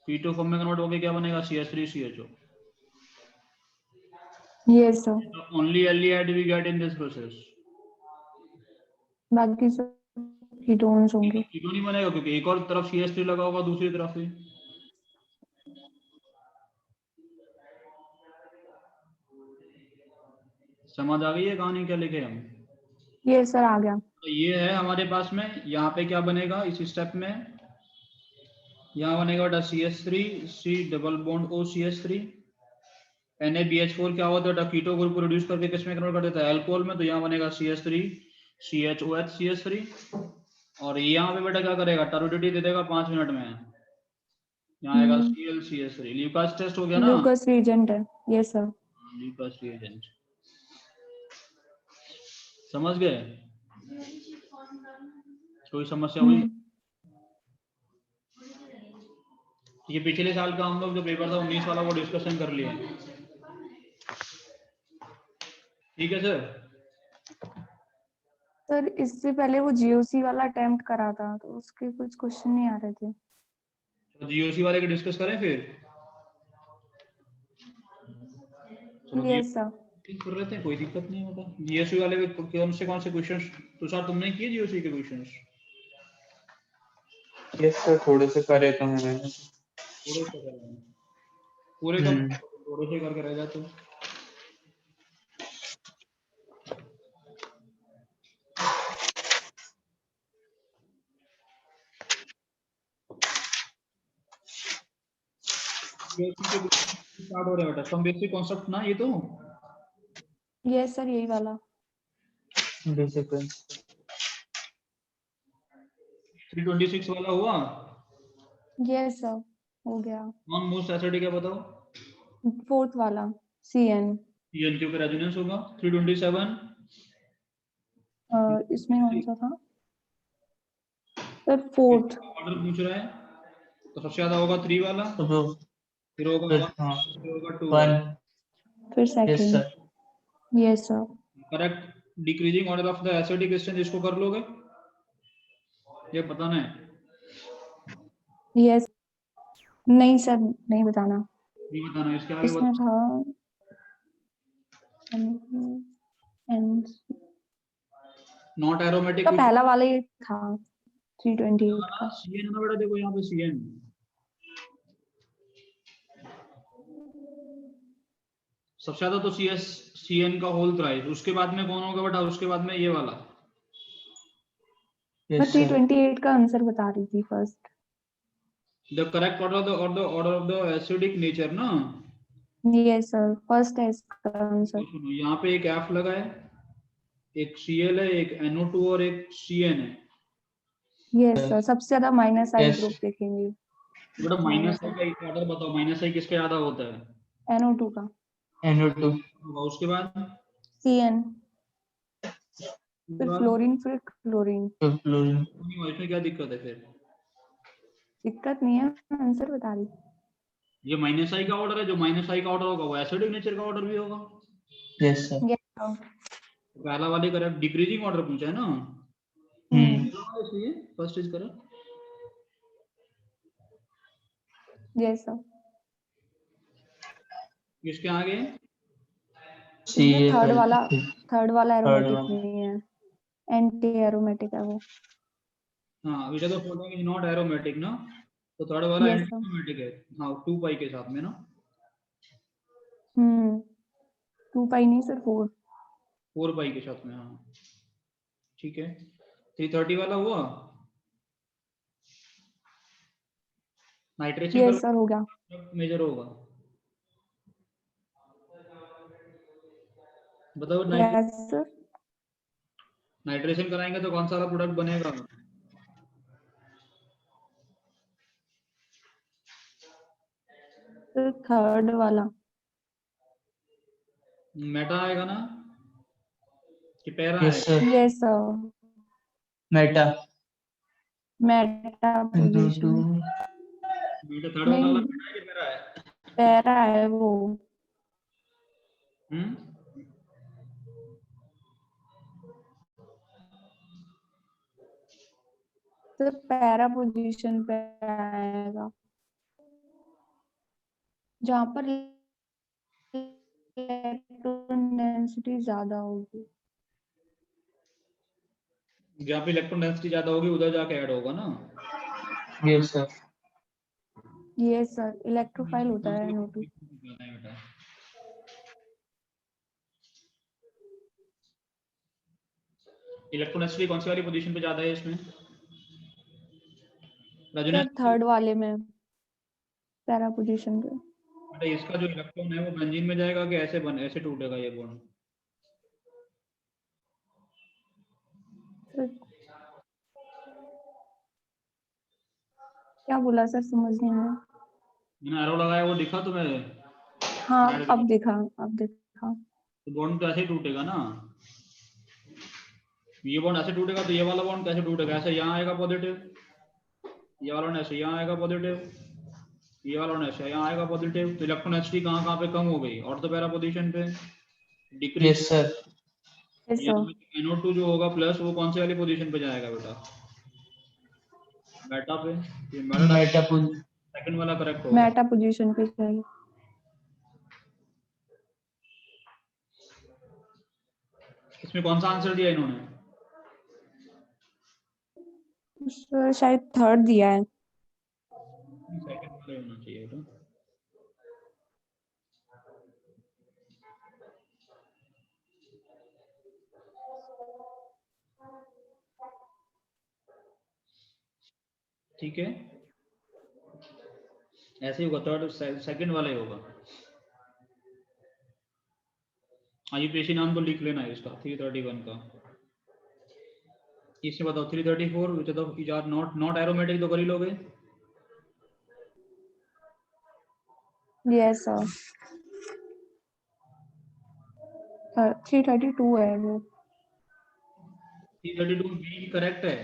कीटो फॉर्म में कन्वर्ट होकर क्या बनेगा, CH3CHO. Yes sir. The only aldehyde we get in this process. बाकी सब कीटोन्स होंगे। कीटो नहीं बनेगा क्योंकि एक और तरफ CH3 लगा होगा दूसरी तरफ भी। समझ आ गई है कहानी क्या लिखे हम? ये सर आ गया। तो ये है हमारे पास में, यहाँ पे क्या बनेगा इस स्टेप में, यहाँ बनेगा बेटा CH3 C double bond O CH3, NaBH4 क्या होता है बेटा, कीटो ग्रुप प्रोड्यूस करके किसमें कन्वर्ट कर देता है, अल्कोहल में, तो यहाँ बनेगा CH3 CHOH CH3, और यहाँ पे बेटा क्या करेगा, टर्बिडिटी दे देगा 5 मिनट में, यहाँ आएगा Cl CH3, ल्यूकास टेस्ट हो गया ना, लूकस रिएजेंट है। Yes sir. ल्यूकास रिएजेंट, समझ गए? कोई समस्या हुई? ये पिछले साल का हम लोग जो पेपर था 19 वाला वो डिस्कशन कर लिए, ठीक है सर? सर इससे पहले वो जीओसी वाला अटेम्प्ट करा था तो उसके कुछ क्वेश्चन नहीं आ रहे थे। तो जीओसी वाले के डिस्कस करें फिर? चलो यस सर। ठीक कर लेते हैं, कोई दिक्कत नहीं होता। जीओसी वाले में कौन से क्वेश्चंस तुषार तुमने किए जीओसी के क्वेश्चंस? यस सर, थोड़े से करे तो हैं मैंने। थोड़े से कर रहे हैं, पूरे का थोड़े से करके रह जाते। स्टार्ट हो रहा है बेटा, सम बेसिक कॉन्सेप्ट ना, ये तो यस सर यही वाला। बेसिक 326 वाला हुआ। यस सर हो गया। नॉन मोस्ट एसिडिक है बताओ। फोर्थ वाला CN। CN के ऊपर रेजोनेंस होगा। 327 इसमें कौन सा था सर, फोर्थ। ऑर्डर पूछ रहा है तो सबसे ज्यादा होगा 3 वाला, तो फिर होगा 1, हाँ फिर होगा 2 1। फिर yes second. Sir. Yes sir. Correct. Decreasing order of the acidic strength इसको कर लोगे, ये बताना है। यस नहीं सर नहीं बताना, नहीं बताना, इसके आगे इसमें था नॉट एरोमेटिक का पहला वाला ही था 328 का। CN ना बेटा, देखो यहाँ पे CN, सबसे ज्यादा तो CN का होल थ्राइस, उसके बाद में कौन होगा बेटा, उसके बाद में ये वाला। मैं 328 का आंसर बता रही थी first. The correct order of the acidic nature ना। यस सर फर्स्ट है इसका आंसर। सुनो यहाँ पे एक F लगा है, एक Cl है, एक NO2 और एक CN है। यस सर सबसे ज्यादा माइनस आई Yes. ग्रुप देखेंगे। बेटा माइनस आई का ऑर्डर बताओ, माइनस आई किसका ज्यादा होता है? NO2 का। NO2। उसके बाद CN, फिर फ्लोरीन, फिर क्लोरीन। फ्लोरीन। इसमें क्या दिक्कत है फिर? दिक्कत नहीं है, आंसर बता रही। ये माइनस आई का ऑर्डर है, जो माइनस आई का ऑर्डर होगा वो एसिडिक नेचर का ऑर्डर भी होगा। Yes sir. Yes sir. पहला वाले करेक्ट, डिक्रीजिंग ऑर्डर पूछा है ना। First is correct. Yes sir. इसके आगे इसमें थर्ड वाला Third एरोमेटिक वाला। नहीं है, एंटी एरोमेटिक है वो। हाँ which are the following is not aromatic ना, तो थर्ड वाला Yes, एंटी sir. एरोमेटिक है। हाँ 2 पाई के साथ में ना, 2 पाई नहीं सर 4। 4 पाई के साथ में, हाँ ठीक है। 330 वाला हुआ, नाइट्रेशन यस सर हो गया। मेजर होगा, बताओ। Yes sir. नाइट्रेशन कराएंगे तो कौन सा वाला प्रोडक्ट बनेगा? सर थर्ड वाला। मेटा आएगा ना, कि पैरा Yes, है? sir. Yes, sir. Meta. Meta Into position. मेरा थर्ड वाला नहीं, बेटा है कि पैरा है? पैरा है वो। तो पैरा पोजीशन पे आएगा जहाँ पर इलेक्ट्रॉन डेंसिटी ज्यादा होगी। जहाँ पे इलेक्ट्रॉन डेंसिटी ज्यादा होगी उधर जाके ऐड होगा ना। Yes, sir. ये सर इलेक्ट्रोफाइल होता है NO2। इलेक्ट्रॉन डेंसिटी कौन सी वाली पोजीशन पे ज्यादा है इसमें? सर थर्ड वाले में पैरा पोजीशन पे। बेटा इसका जो इलेक्ट्रॉन है वो बेंजीन में जाएगा कि ऐसे टूटेगा ये बॉन्ड? सर क्या बोला सर, समझ नहीं आया। मैंने एरो लगाया वो दिखा तुम्हें? हाँ अब दिखा। तो बॉन्ड तो ऐसे ही टूटेगा ना। ये बॉन्ड ऐसे टूटेगा तो ये वाला बॉन्ड कैसे टूटेगा? ऐसे यहाँ आएगा पॉजिटिव, ये वाला ऐसे यहाँ आएगा पॉजिटिव, ये वाला ऐसे यहाँ आएगा पॉजिटिव। तो इलेक्ट्रॉन डेंसिटी कहाँ पे कम हो गई? ऑर्थो पैरा पोजीशन पे decrease. Yes, sir. Sir NO2 जो होगा प्लस वो कौन सी वाली पोजीशन पे जाएगा बेटा? मेटा पे। Meta position. सेकंड वाला करेक्ट होगा। मेटा पोजीशन पे जाएगा। इसमें कौन सा आंसर दिया इन्होंने? सर शायद थर्ड दिया है। सेकंड वाला होना चाहिए बेटा। ठीक है, ऐसे ही होगा, थर्ड सेकंड वाला ही होगा। यूपीएससी नाम तो लिख लेना है इसका 331 का। इससे बताओ 334 which of the are not aromatic, तो कर ही लोगे। यस सर 332 है वो। 332 बी करेक्ट है।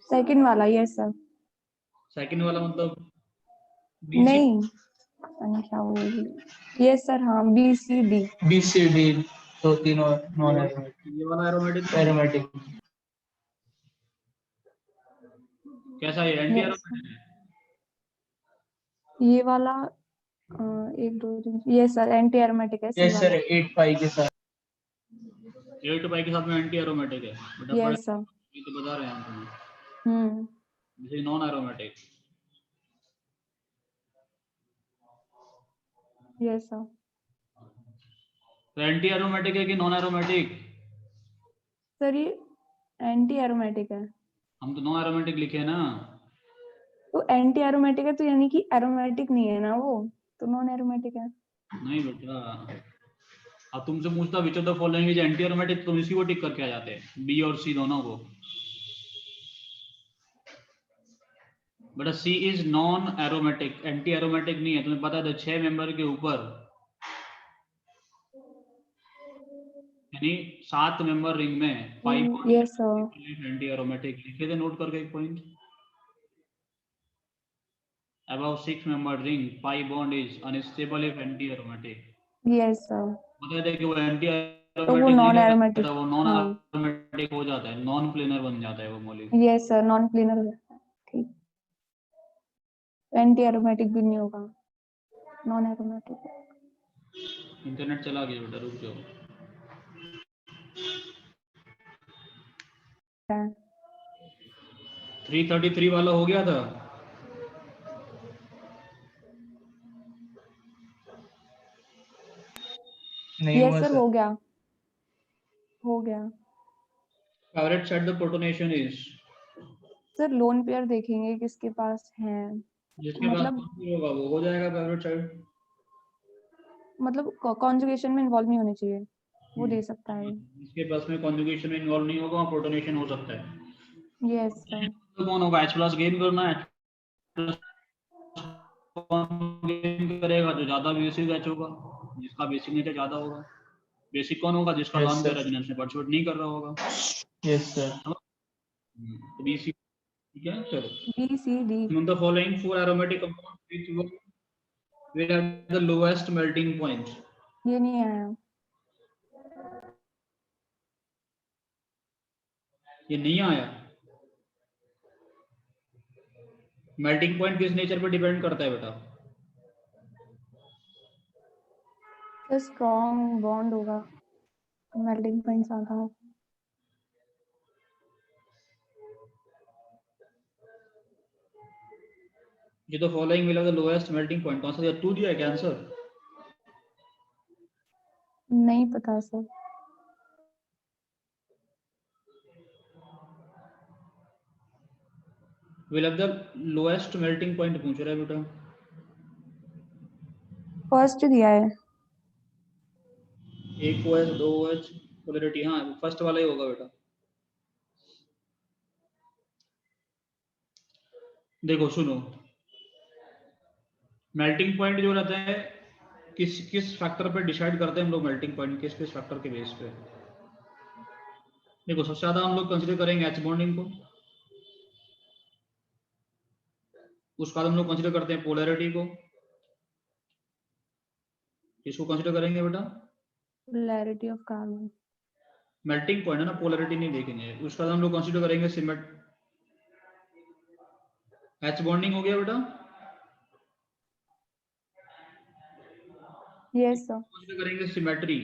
सेकंड वाला यस सर। सेकंड वाला मतलब नहीं क्या बोली। यस सर हाँ BCD। BCD. तो तीनों नॉन एरोमेटिक. ये वाला एरोमेटिक एरोमेटिक. कैसा है? एंटी एरोमेटिक है। ये वाला 1 2 3 यस सर एंटी एरोमेटिक है। Yes, sir. 8 पाई के साथ. 8 पाई के साथ में एंटी एरोमेटिक है बेटा। Yes sir. ये तो बता रहे हैं हम तुम्हें। This is non aromatic. Yes sir. तो एंटी एरोमेटिक है कि नॉन एरोमेटिक? सर ये एंटी एरोमेटिक है। हम तो नॉन एरोमेटिक लिखे हैं ना। तो एंटी एरोमेटिक है तो यानी कि एरोमेटिक नहीं है ना वो, तो नॉन एरोमेटिक है। नहीं बेटा, अब तुमसे पूछता विच of the following is anti aromatic, तुम इसी को टिक करके आ जाते हैं, बी और सी दोनों को। बेटा C is non aromatic, anti aromatic नहीं है। तुम्हें पता है 6 मेंबर के ऊपर यानी 7 मेंबर रिंग में 5 यस सर। एंटी एरोमेटिक लिखे थे, नोट करके एक point. above 6 member ring pi bond is unstable if anti aromatic। Yes sir. बता दें कि वो एंटी तो वो एरोमेटिक नॉन नहीं एरोमेटिक। रहता, वो नॉन हाँ एरोमेटिक हो जाता है, नॉन प्लेनर बन जाता है वो molecule. Yes sir non planar हो जाता है। ठीक, एंटी एरोमेटिक भी नहीं होगा, नॉन एरोमेटिक। इंटरनेट चला गया बेटा, रुक जाओ। 333 वाला हो गया था। नहीं यस हुआ सर सर. हो गया। Favorite set the protonation is। Sir lone pair देखेंगे किसके पास है, जिसके मतलब पास होगा वो हो जाएगा फेवरेट सेट। मतलब कॉन्जुगेशन में इन्वॉल्व नहीं होने चाहिए, वो दे सकता है। जिसके पास में कॉन्जुगेशन में इन्वॉल्व नहीं होगा प्रोटोनेशन हो सकता है। Yes sir. तो कौन होगा? H+ गेन करना है, कौन गेन करेगा? जो ज्यादा बेसिक H होगा, जिसका बेसिक नेचर ज्यादा होगा। बेसिक कौन होगा? जिसका Yes, नॉन sir. रेजोनेंस में पार्टिसिपेट नहीं कर रहा होगा। Yes, sir. तो BC, ठीक है। चलो, B C D among the following 4 aromatic compounds which will have the lowest melting point? ये नहीं आया। ये नहीं आया। मेल्टिंग पॉइंट किस नेचर पे डिपेंड करता है बेटा? तो स्ट्रॉन्ग बॉन्ड होगा, मेल्टिंग पॉइंट ज्यादा हो। ये तो following will have the lowest melting point, कौन सा दिया? 2 दिया है क्या आंसर? नहीं पता sir. Will have the lowest melting point पूछ रहा है बेटा। फर्स्ट दिया है। एक OH 2 OH पोलैरिटी, हाँ फर्स्ट वाला ही होगा बेटा। देखो सुनो, मेल्टिंग पॉइंट जो रहता है किस किस फैक्टर पे डिसाइड करते हैं हम लोग? मेल्टिंग पॉइंट किस किस फैक्टर के बेस पे? देखो सबसे ज्यादा हम लोग कंसीडर करेंगे H बॉन्डिंग को, उसके बाद हम लोग कंसीडर करते हैं पोलैरिटी को। इसको कंसीडर करेंगे बेटा? Polarity of carbon. Melting point है ना, पोलैरिटी नहीं देखेंगे। उसके बाद हम लोग कंसीडर करेंगे सिमेट H बॉन्डिंग हो गया बेटा। Yes sir. कंसीडर करेंगे सिमेट्री।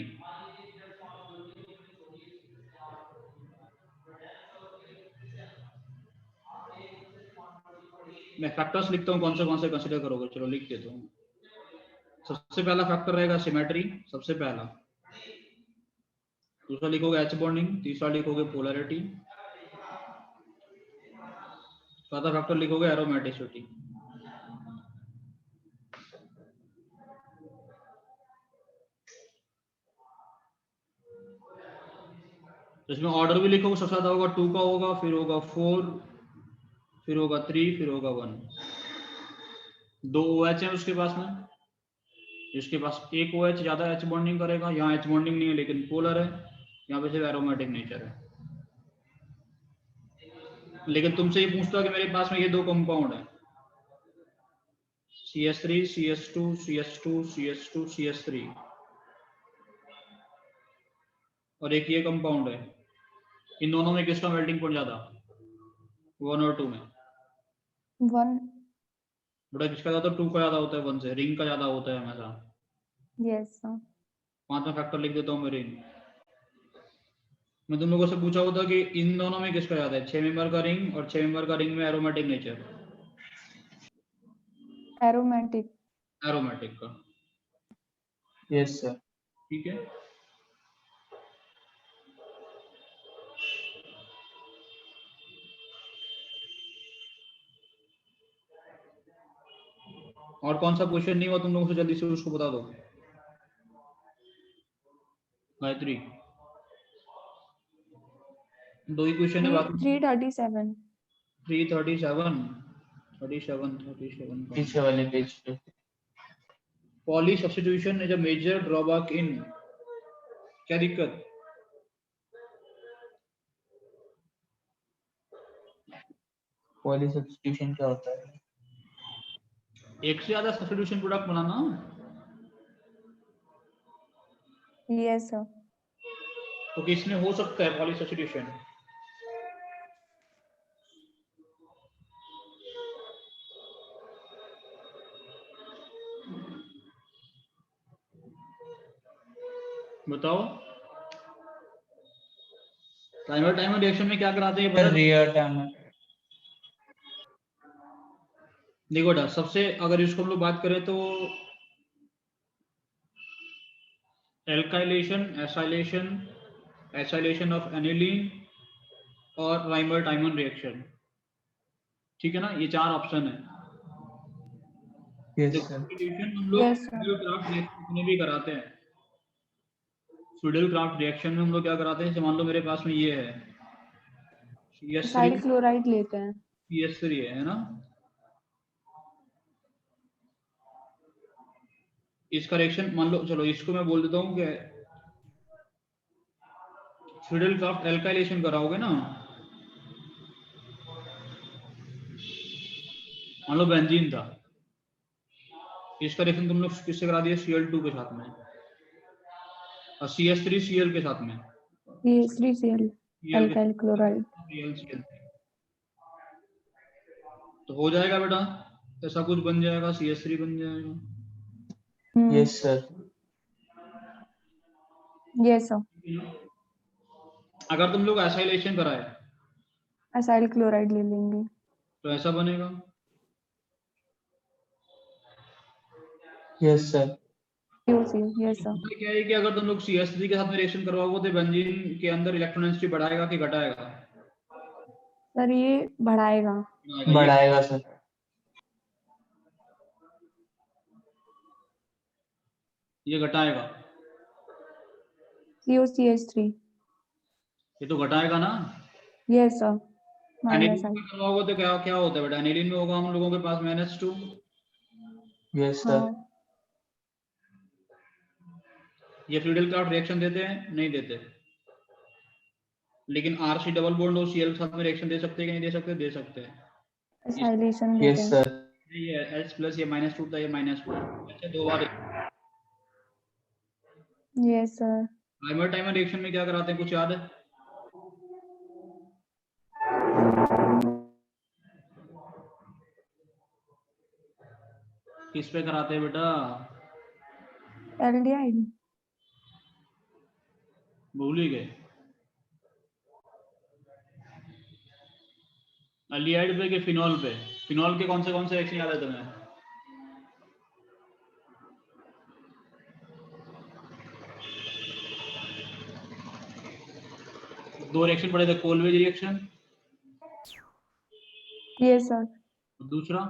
मैं फैक्टर्स लिखता हूँ कौन से कंसीडर करोगे, चलो लिख देता हूँ। सबसे पहला फैक्टर रहेगा सिमेट्री, सबसे पहला। दूसरा लिखोगे H बॉन्डिंग, तीसरा लिखोगे पोलैरिटी, चौथा फैक्टर लिखोगे एरोमेटिसिटी। तो इसमें ऑर्डर भी लिखोगे, सबसे ज्यादा होगा 2 का होगा, फिर होगा 4, फिर होगा 3, फिर होगा 1। 2 OH है उसके पास में, इसके पास एक OH ज्यादा H बॉन्डिंग करेगा। यहाँ H बॉन्डिंग नहीं है लेकिन पोलर है, यहाँ पे सिर्फ एरोमेटिक नेचर है। लेकिन तुमसे ये पूछता कि मेरे पास में ये 2 कंपाउंड है, CS3 CS2 CS2 CS2 CS3, और एक ये कंपाउंड है। इन दोनों में किसका मेल्टिंग पॉइंट ज्यादा? 1 और 2 में? 1। बेटा किसका ज्यादा? 2 का ज्यादा होता है 1 से। रिंग का ज्यादा होता है हमेशा। Yes sir. 5वां फैक्टर लिख देता हूँ मैं, रिंग। मैं तुम लोगों से पूछा होता कि इन दोनों में किसका ज्यादा है? 6 मेंबर का रिंग और 6 मेंबर का रिंग में एरोमेटिक नेचर। एरोमेटिक। एरोमेटिक का। Yes, sir. ठीक है। और कौन सा क्वेश्चन नहीं हुआ तुम लोगों से? जल्दी से उसको बता दो गायत्री। 2 ही क्वेश्चन है बाकी। 337। 337 37 पीछे वाले पेज पे। Poly substitution is a major drawback in, क्या दिक्कत? पॉली सब्स्टिट्यूशन क्या होता है? एक से ज्यादा सब्स्टिट्यूशन प्रोडक्ट बनाना। Yes sir. तो किसमें हो सकता है पॉली सब्स्टिट्यूशन? बताओ। टाइमर रिएक्शन में क्या कराते हैं पता? रियर टाइमर। देखो बेटा, सबसे अगर इसको हम लोग बात करें तो alkylation, acylation, acylation of aniline और राइमर टाइमन रिएक्शन, ठीक है ना? ये 4 ऑप्शन है। Yes, देखो sir. सब्स्टिट्यूशन हम लोग Yes, sir. क्राफ्ट रिएक्शन में भी कराते हैं। क्राफ्ट रिएक्शन में हम लोग क्या कराते हैं? जैसे मान लो मेरे पास में ये है CS3 साइड क्लोराइड लेते हैं। CS3 है ना? इसका रिएक्शन मान लो, चलो इसको मैं बोल देता हूँ कि फ्रीडल क्राफ्ट एल्काइलेशन कराओगे ना, मान लो बेंजीन था, इसका रिएक्शन तुम लोग किससे करा दिया, Cl2 के साथ में और CH3Cl के साथ में, CH3Cl Cl के अल्काइल क्लोराइड। Cl तो हो जाएगा बेटा, ऐसा कुछ बन जाएगा, CH3 बन जाएगा। Yes sir. Yes sir. अगर तुम लोग एसाइलेशन कराए असाइल क्लोराइड ले लेंगे तो ऐसा बनेगा, yes sir. COC। Yes sir. तो क्या है कि अगर तुम लोग CH3 के साथ में रिएक्शन करवाओगे तो बेंजीन के अंदर इलेक्ट्रॉन डेंसिटी बढ़ाएगा कि घटाएगा? सर ये बढ़ाएगा। बढ़ाएगा सर। ये घटाएगा, COCH3। ये तो घटाएगा ना। Yes sir. माइनस एनिलीन आई। में करवाओगे तो क्या क्या होता है बेटा, एनिलीन में होगा हम लोगों के पास -2, यस सर। हाँ ये फ्रीडल क्राफ्ट रिएक्शन देते हैं नहीं देते, लेकिन RC डबल बॉन्ड और Cl के साथ में रिएक्शन दे सकते हैं कि नहीं दे सकते, दे सकते हैं। एसाइलेशन देते यस हैं। सर। ये H+ ये -2 था, ये -2 अच्छा, दो बार। Yes sir. Reimer Tiemann reaction में क्या कराते हैं, कुछ याद है? किस पे कराते हैं बेटा, एल्डिहाइड। भूल ही गए। एल्डिहाइड पे कि फिनॉल पे? फिनॉल के कौन से रिएक्शन याद है तुम्हें? दो रिएक्शन पढ़े थे, कोलवेज रिएक्शन, यस सर। दूसरा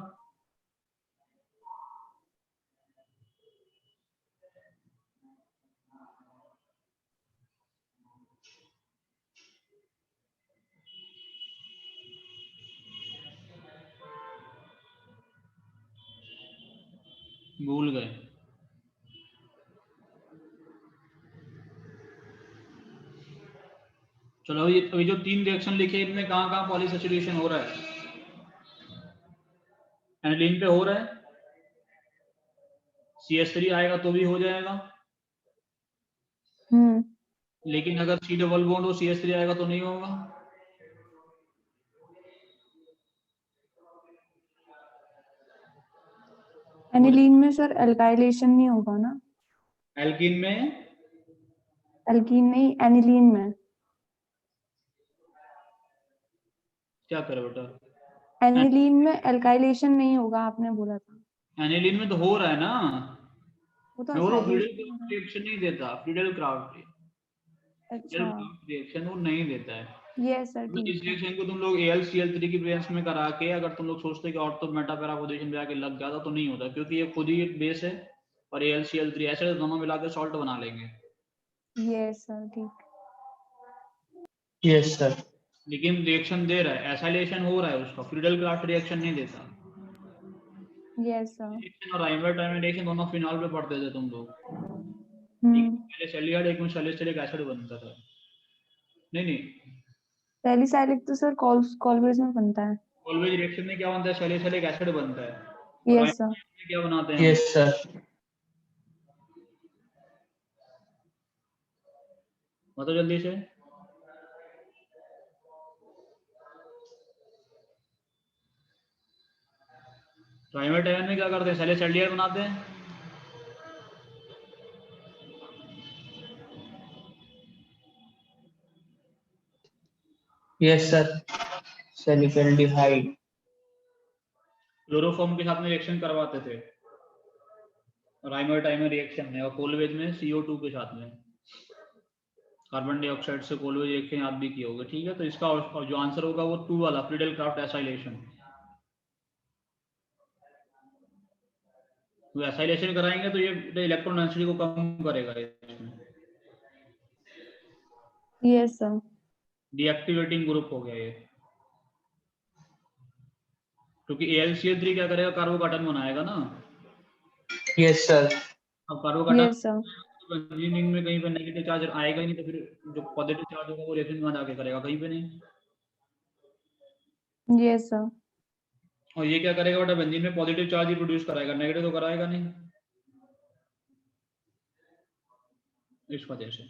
भूल गए। चलो अभी जो 3 रिएक्शन लिखे इनमें कहाँ कहाँ पॉलीसैचुरेशन हो रहा है? एनिलीन पे हो रहा है, CH3 आएगा तो भी हो जाएगा, लेकिन अगर C डबल बॉन्ड और CH3 आएगा तो नहीं होगा। एनिलीन में सर अल्काइलेशन नहीं होगा ना? एल्कीन में एल्कीन नहीं, एनिलीन में। क्या करे बेटा, एनिलीन में अल्काइलेशन नहीं होगा, आपने बोला था। एनिलीन में तो हो रहा है ना, वो तो मैं बोल रहा हूँ फ्रीडल असाइलेशन हो क्राफ्ट रहा है। रिएक्शन नहीं देता, फ्रीडल क्राफ्ट अच्छा। रिएक्शन वो नहीं देता है। यस सर तो इस ठीक है। रिएक्शन को तुम लोग AlCl3 की प्रेजेंस में करा के अगर तुम लोग सोचते कि ऑर्थो मेटा पैरा पोजीशन पे आके लग जाता तो नहीं होता, क्योंकि ये खुद ही एक बेस है और AlCl3 ऐसे दोनों मिला के सॉल्ट बना लेंगे। यस सर ठीक। Yes sir. लेकिन रिएक्शन दे रहा है, एसाइलेशन हो रहा है उसका, फ्रीडल क्राफ्ट रिएक्शन नहीं देता। Yes sir. रिएक्शन और राइमर रिएक्शन दोनों फिनॉल पे पढ़ते थे तुम लोग, एक पहले सैलिसाइड एक में सैलिसिलिक एसिड बनता था। नहीं नहीं, सैलिसाइलिक तो सर कॉलवेज में बनता है। ऑलवेज रिएक्शन में क्या बनता है, सैलिसिलिक एसिड बनता है, और यस राइमर सर। में क्या बनाते हैं हम यस लोग, सर। बताओ जल्दी से। राइमर में क्या करते हैं, सैलिसाइड बनाते हैं, यस सर। सैलिसल्डिहाइड। क्लोरोफॉर्म के साथ में रिएक्शन करवाते थे राइमर रिएक्शन में, और कोलवेज में CO2 के साथ में कार्बन डाइऑक्साइड से कोलवेज रिएक्शन याद भी किए होगे, ठीक है। तो इसका और जो आंसर होगा वो 2 वाला फ्रीडल क्राफ्ट एसाइलेशन। तो एसाइलेशन कराएंगे तो ये इलेक्ट्रॉन डेंसिटी को कम करेगा इसमें, यस सर। डीएक्टिवेटिंग ग्रुप हो गया ये, क्योंकि AlCl3 क्या करेगा, कार्बोकार्बन बनाएगा ना। Yes sir. अब कार्बोकार्बन यस सर। बेंजीन में कहीं पे नेगेटिव चार्ज आएगा ही नहीं, तो फिर जो पॉजिटिव चार्ज होगा वो रिएक्शन में जाके करेगा, कहीं पे नहीं। Yes sir. और ये क्या करेगा बेटा, बेंजीन में पॉजिटिव चार्ज ही प्रोड्यूस कराएगा, नेगेटिव तो कराएगा नहीं, इस वजह से।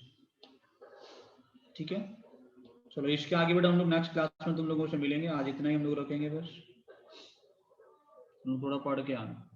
ठीक है, चलो इसके आगे बेटा हम लोग नेक्स्ट क्लास में तुम लोगों से मिलेंगे। आज इतना ही हम लोग रखेंगे, बस हम थोड़ा पढ़ के आना।